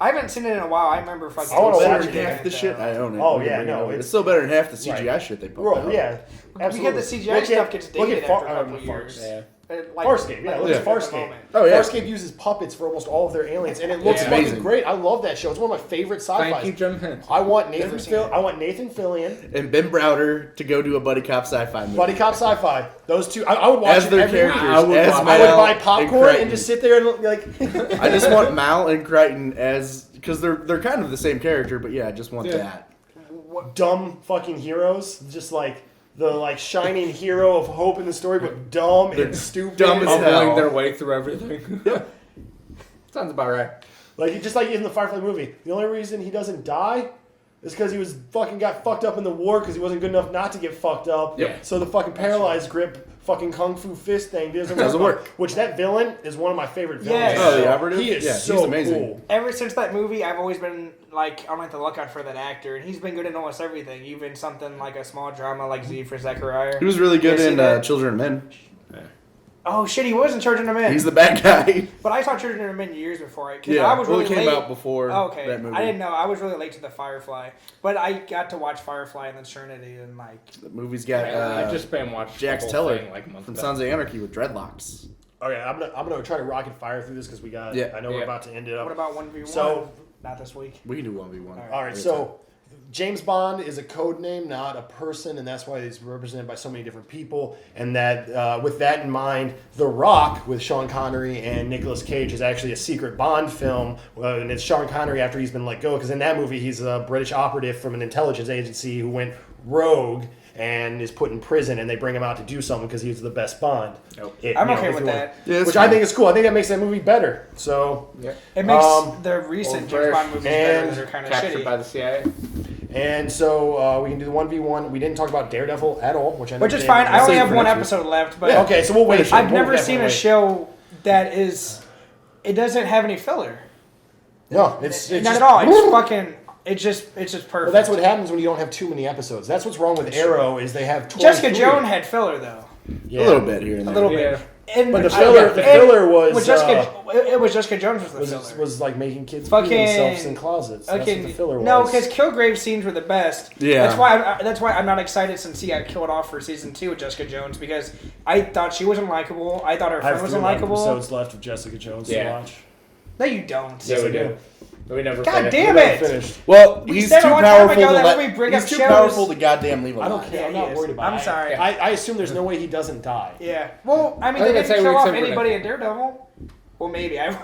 I haven't seen it in a while. I remember fucking. I wanna Better watch than it. half the shit I own it. Oh, We can yeah, bring it no, over. it's- it's still better than half the CGI Right. shit they put bro, out. yeah, absolutely. Because the CGI Look stuff at- gets look dated at after a Far- couple years. Yeah. Like, Farscape, yeah, look at at the Farscape. moment. Oh, yeah. Farscape uses puppets for almost all of their aliens, and it looks Yeah. fucking Amazing. great. I love that show. It's one of my favorite sci-fi. Thank you, Jim Henson. I want Nathan Never seen it. Nathan Fillion, And Ben Browder to go do a buddy cop sci-fi movie. Buddy Cop Sci-Fi. Those two, I would watch as it their every characters. week. I would as watch- I would Mal buy popcorn and Crichton. just sit there and like. I just want Mal and Crichton as because they're kind of the same character, but yeah, I just want Yeah. that. dumb fucking heroes, just like the like shining hero of hope in the story, but dumb They're and stupid. dumb as hell. Bumbling their way through everything. Sounds about right. Like just like in the Firefly movie, the only reason he doesn't die is because he was fucking got fucked up in the war because he wasn't good enough not to get fucked up. Yep. So the fucking paralyzed grip, fucking kung fu fist thing doesn't Doesn't work. work. Which that villain is one of my favorite villains. Yes. Oh, the operative? He is Yeah, so he's amazing. cool. Ever since that movie, I've always been like on like the lookout for that actor, and he's been good in almost everything. Even something like a small drama like Z for Zechariah. He was really good You see in that? Children of Men. Oh shit, he was in Children of Men. He's the bad guy. But I saw Children of Men years before. Because Yeah, I was well, really it came late. out before Okay, that movie. I didn't know. I was really late to the Firefly, but I got to watch Firefly and then Trinity and like. The movie's got I just been watching Jax the whole Teller thing like a month from back. Sons of Anarchy with dreadlocks. Okay, I'm gonna try to rocket fire through this because we got. Yeah. I know we're Yeah. about to end it up. What about 1v1? So- Not this week. We can do 1v1. All right, so James Bond is a code name, not a person, and that's why he's represented by so many different people. And that, with that in mind, The Rock with Sean Connery and Nicolas Cage is actually a secret Bond film, and it's Sean Connery after he's been let go. Because in that movie, he's a British operative from an intelligence agency who went rogue and is put in prison, and they bring him out to do something because he was the best Bond. Nope. I'm You know, okay if with you that. Yeah, it's Which I fine. think is cool. I think that makes that movie better. So. Yeah. It makes Um, the recent Old James British Bond movies better and that are kind of Captured shitty. by the CIA. And so we can do the 1v1. We didn't talk about Daredevil at all, which I know Which is David fine. I will. only save have for one next week. episode left, but Yeah, okay, so we'll wait. I've We'll never seen definitely a wait. show that is. It doesn't have any filler. No, it's Not just, at all. It's fucking. It's just perfect. Well, that's what happens when you don't have too many episodes. That's what's wrong with Arrow is they have 23. Jessica Jones had filler though. Yeah. A little bit here and A there. little Yeah. bit. And But the I- filler- and the filler was, with Jessica. It was Jessica Jones was the filler. Was like making kids Fucking- pee themselves in closets. That's what the filler was. No, because Kilgrave scenes were the best. Yeah. That's why I'm not excited since he got killed off for season 2 with Jessica Jones because I thought she wasn't likable. I thought her I have friend 3 wasn't likable. episodes left of Jessica Jones to Yeah. watch. No, you don't. Yeah, we do. We never God finished. damn We it! never finished. Well, We he's said too a long time powerful ago to that let. when we bring He's up too shows- powerful to goddamn leave I alive. don't care. I'm Yeah, he not is. worried about it. I'm sorry. I assume there's no way he doesn't die. Yeah. Well, I mean, I they think didn't that's how kill we off accept anybody it. in Daredevil. Well, maybe. I don't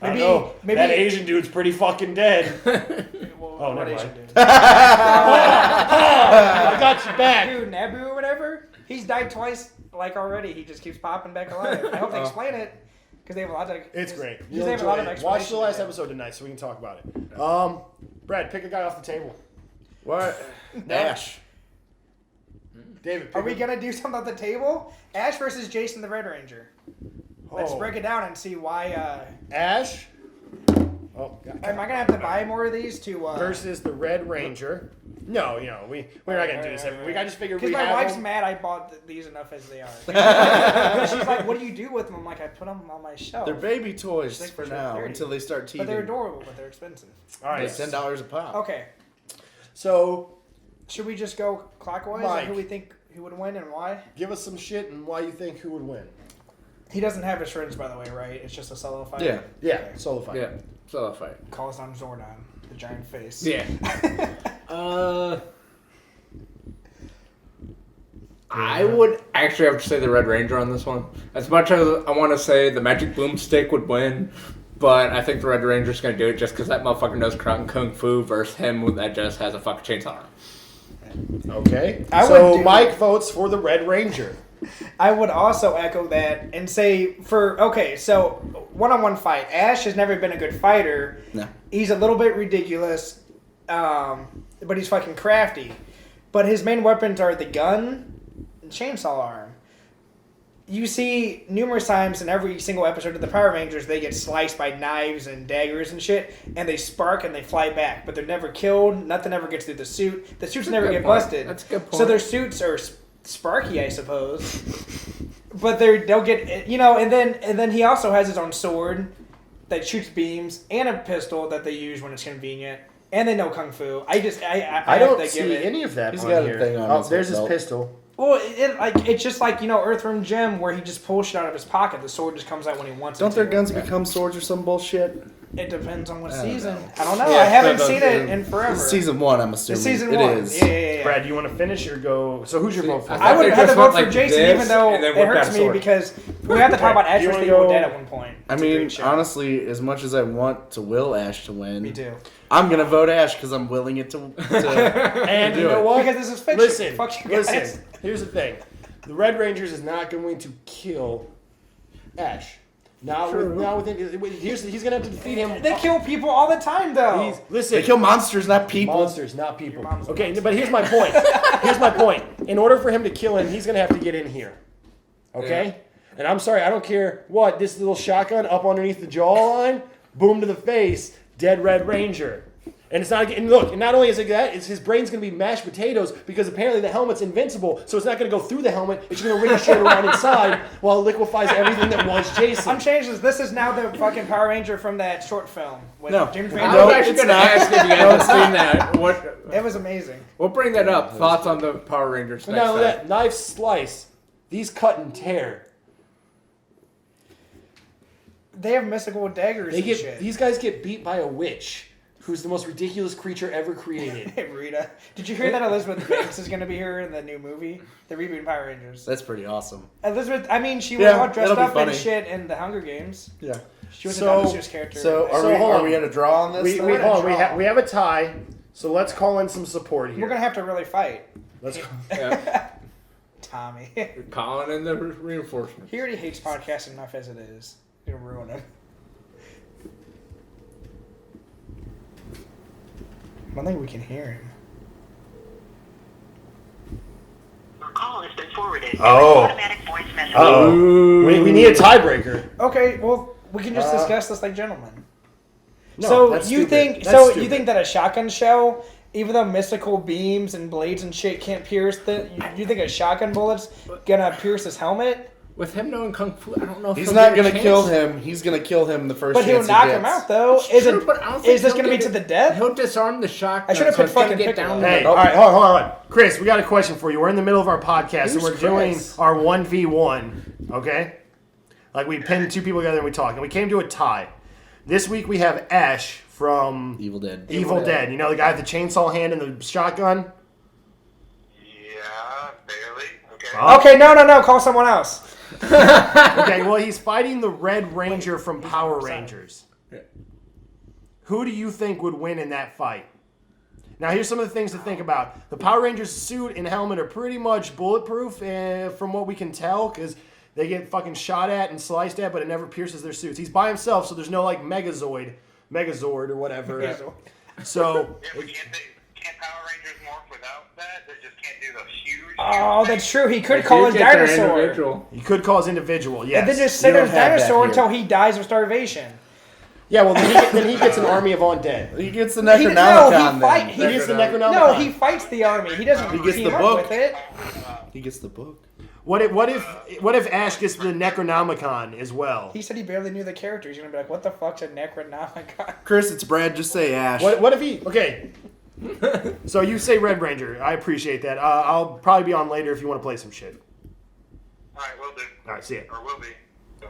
maybe. know. Maybe. That Asian dude's pretty fucking dead. Well, never Asian mind. dude? I got you back. Dude, Naboo or whatever. He's died twice, like already. He just keeps popping back alive. I hope they explain it because they have a lot of. It's great. Because You'll they have a lot of enjoy it. Watch the explanation last to it. episode tonight so we can talk about it. Brad, pick a guy off the table. What? Ash. David, pick Are we a- gonna do something at the table? Ash versus Jason the Red Ranger. Let's break it down and see why. Ash. Oh, God. Am I gonna have to buy more of these to? Versus the Red Ranger. No, we're not gonna do this every week. I just figured Because we my have wife's them. mad I bought these enough as they are. She's like, "What do you do with them?" I'm like, "I put them on my shelf." They're baby toys Like, for sure, now 30. until they start teething. But they're adorable, but they're expensive. All right. They're $10 a pop. Okay, So should we just go clockwise Mike. on who we think who would win and why? give us some shit and why you think who would win. He doesn't have his friends, by the way, right? It's just a solo fight. Yeah. Yeah, solo fight. Yeah. Solo fight. Calls on Zordon, the giant face. Yeah. I would actually have to say the Red Ranger on this one. As much as I want to say the Magic Boomstick would win, but I think the Red Ranger's going to do it just because that motherfucker knows Kung Fu versus him that just has a fucking chainsaw. Okay. I So would do- Mike votes for the Red Ranger. I would also echo that and say so one-on-one fight. Ash has never been a good fighter. No. He's a little bit ridiculous, but he's fucking crafty. But his main weapons are the gun and chainsaw arm. You see numerous times in every single episode of the Power Rangers, they get sliced by knives and daggers and shit, and they spark and they fly back, but they're never killed. Nothing ever gets through the suit. The suits never good get point. busted. That's a good So point. their suits are sparky, I suppose. But they'll get and then he also has his own sword that shoots beams and a pistol that they use when it's convenient. And they know kung fu. I I don't have to see give it. any of that He's on got a here. thing on Oh, his there's his belt. pistol. Well, it's just like Earthworm Jim, where he just pulls shit out of his pocket. The sword just comes out when he wants it. Don't their to. guns become swords or some bullshit? It depends on what I don't season. know. I don't know. Yeah, I haven't so seen it in forever. It's season 1, I'm assuming. It's season It 1. is. Yeah. Brad, do you want to finish or go? So who's your vote for? I would They have to just vote went for like Jason, this, even though and then it whipped out hurts a me sword. because we have to talk about Ash Do you versus wanna the Evil go- Dead at one point. I It's a mean, great show. honestly, as much as I want to will Ash to win, Me too. I'm going to vote Ash because I'm willing it to And do you know it. what? Because this is fiction. Listen, Fuck you guys. listen. Here's the thing: the Red Rangers is not going to kill Ash. Now, he's going to have to defeat him. They kill people all the time, though. Listen, They kill monsters, not people. monsters, not people. Your mom's a Okay, monster. but here's my point. Here's my point. In order for him to kill him, he's going to have to get in here. Okay? And I'm sorry, I don't care what, this little shotgun up underneath the jawline, boom to the face, dead Red Ranger. And it's not, and look, and not only is it that, it's his brain's going to be mashed potatoes because apparently the helmet's invincible, so it's not going to go through the helmet, it's going to ricochet around inside while it liquefies everything that was Jason. I'm changing this. This is now the fucking Power Ranger from that short film with No. James I Van No, was Dyke. actually it's going to not. ask if you guys have seen that. What? It was amazing. We'll bring that up. Thoughts on the Power Rangers But next not only time. that, knife slice, these cut and tear. They have mystical daggers and shit. These guys get beat by a witch, who's the most ridiculous creature ever created. Hey, Rita. Did you hear that Elizabeth Banks is going to be here in the new movie? The reboot Power Rangers. That's pretty awesome. Elizabeth, I mean, she was Yeah, all dressed that'll be up and funny. shit in the Hunger Games. Yeah. She was So- a Dr. Seuss character. So So hold on. are we at a draw on this? We, then? we, We're hold on, gonna draw. we have a tie, so let's call in some support here. We're going to have to really fight. Let's Yeah. Tommy. Calling in the reinforcements. He already hates podcasts enough as it is. You're going to ruin him. I don't think we can hear him. Your call has been forwarded. Oh. Automatic voice message. Uh-oh. We need a tiebreaker. Okay, well, we can just discuss this like gentlemen. No, So that's you stupid. think That's you stupid. think that a shotgun shell, even though mystical beams and blades and shit can't pierce you think a shotgun bullet's gonna pierce his helmet? With him knowing Kung Fu, I don't know if He's he'll not get a going to chance. kill him. He's going to kill him the first But he'll chance knock he him gets. out though. True, but I don't think Is this he'll gonna be get to it. the death? He'll disarm the shotgun. I should have so picked it's gonna fucking get down. Hey, Piccolo. all right, hold on. Chris, we got a question for you. We're in the middle of our podcast, and Who's we're doing Chris? our 1v1, okay? Like, we pinned two people together and we talk, and we came to a tie. This week we have Ash from Evil Dead. Evil Dead. You know, the guy with the chainsaw hand and the shotgun? Yeah, barely. Okay. Oh. Okay, no, call someone else. Okay, well, he's fighting the Red Ranger from Power Rangers. Who do you think would win in that fight? Now, here's some of the things to think about. The Power Rangers' suit and helmet are pretty much bulletproof, from what we can tell, because they get fucking shot at and sliced at, but it never pierces their suits. He's by himself, so there's no, like, Megazord or whatever. So... Yeah, but can't Power Rangers morph without that? They just can't do those huge... Oh, that's true. He could If call you his get their dinosaur. individual- He could call his individual, yes. And then just sit You on his don't have that dinosaur here. until he dies of starvation. Yeah, well, then he gets an army of undead. He gets the No, he Necronomicon fight. then. He He gets the Necronomicon. No, he fights the army. He doesn't He gets team the up book. with it. He gets the book. What if Ash gets the Necronomicon as well? He said he barely knew the character. He's gonna be like, "What the fuck's a Necronomicon?" Chris, it's Brad. Just say Ash. What if he... Okay. So you say Red Ranger. I appreciate that. I'll probably be on later if you want to play some shit. Alright, will do. All right, see ya. Or will be.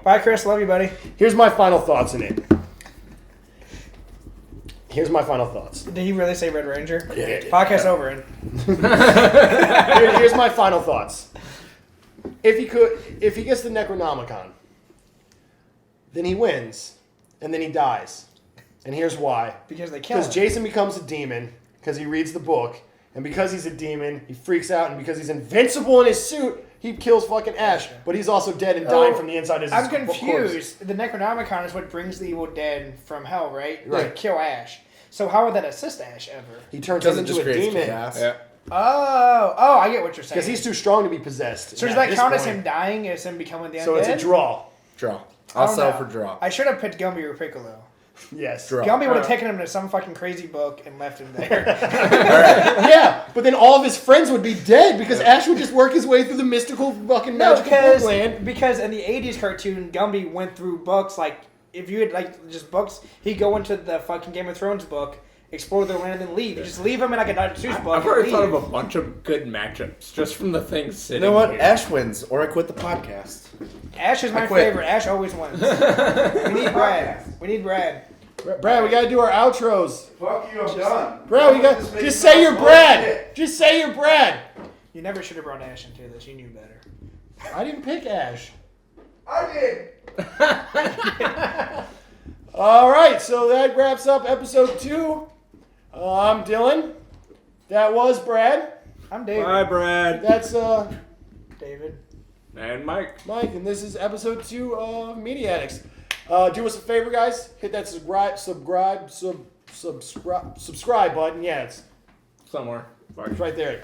Bye, Chris. Love you, buddy. Here's my final thoughts in it. Here's my final thoughts. Did he really say Red Ranger? Yeah, he did. Podcast over. And Here's my final thoughts. If he gets the Necronomicon, then he wins, and then he dies. And here's why. because they kill him. Because Jason becomes a demon, because he reads the book, and because he's a demon, he freaks out, and because he's invincible in his suit, he kills fucking Ash. But he's also dead and dying from the inside of his I'm corpse. confused. The Necronomicon is what brings the evil dead from hell, right? To Right. kill Ash. So how would that assist Ash ever? He turns Because him it into just a creates demon. chaos. Yeah. Oh, I get what you're saying. Because he's too strong to be possessed. So does at that this count as point. him dying, as him becoming the undead? So it's a draw. Draw. I I'll don't sell know. for draw. I should have picked Gumby or Piccolo. Yes. Draw. Gumby would have taken him to some fucking crazy book and left him there. Yeah, but then all of his friends would be dead because Ash would just work his way through the mystical fucking No, magical book land. because in the 80s cartoon, Gumby went through books like, if you had like just books, he'd go into the fucking Game of Thrones book, explore the land, and then leave. You just leave him in like a Dr. Seuss book. I've already and thought of leave. a bunch of good matchups just from the things sitting You know what? here. Ash wins, or I quit the podcast. Ash is my I quit. favorite. Ash always wins. We need Brad. We need Brad. Brad, we gotta do our outros. Fuck you, I'm done. Brad, we got just say you're Brad. Just say you're Brad. You never should have brought Ash into this. You knew better. I didn't pick Ash. I did. All right, so that wraps up episode 2. I'm Dylan. That was Brad. I'm David. Bye, Brad. That's David. And Mike. Mike, and this is episode 2 of Media Addicts. Do us a favor, guys. Hit that subscribe button. Yeah, it's Somewhere. right there.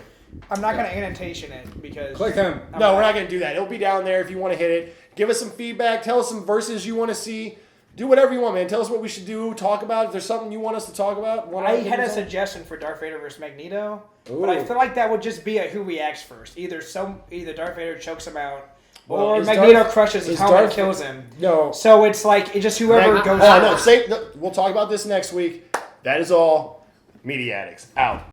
I'm not going to annotation it because... Click him. No, we're not going to do that. It'll be down there if you want to hit it. Give us some feedback. Tell us some verses you want to see. Do whatever you want, man. Tell us what we should do, talk about. If there's something you want us to talk about. I had a suggestion for Darth Vader versus Magneto, but I Ooh. feel like that would just be a who reacts first. Either Darth Vader chokes him out, Well, or is Magneto Darth- crushes his is helmet and Darth- kills him. No. So it's like it's just whoever goes Oh, no. first. We'll talk about this next week. That is all. Media Addicts. Out.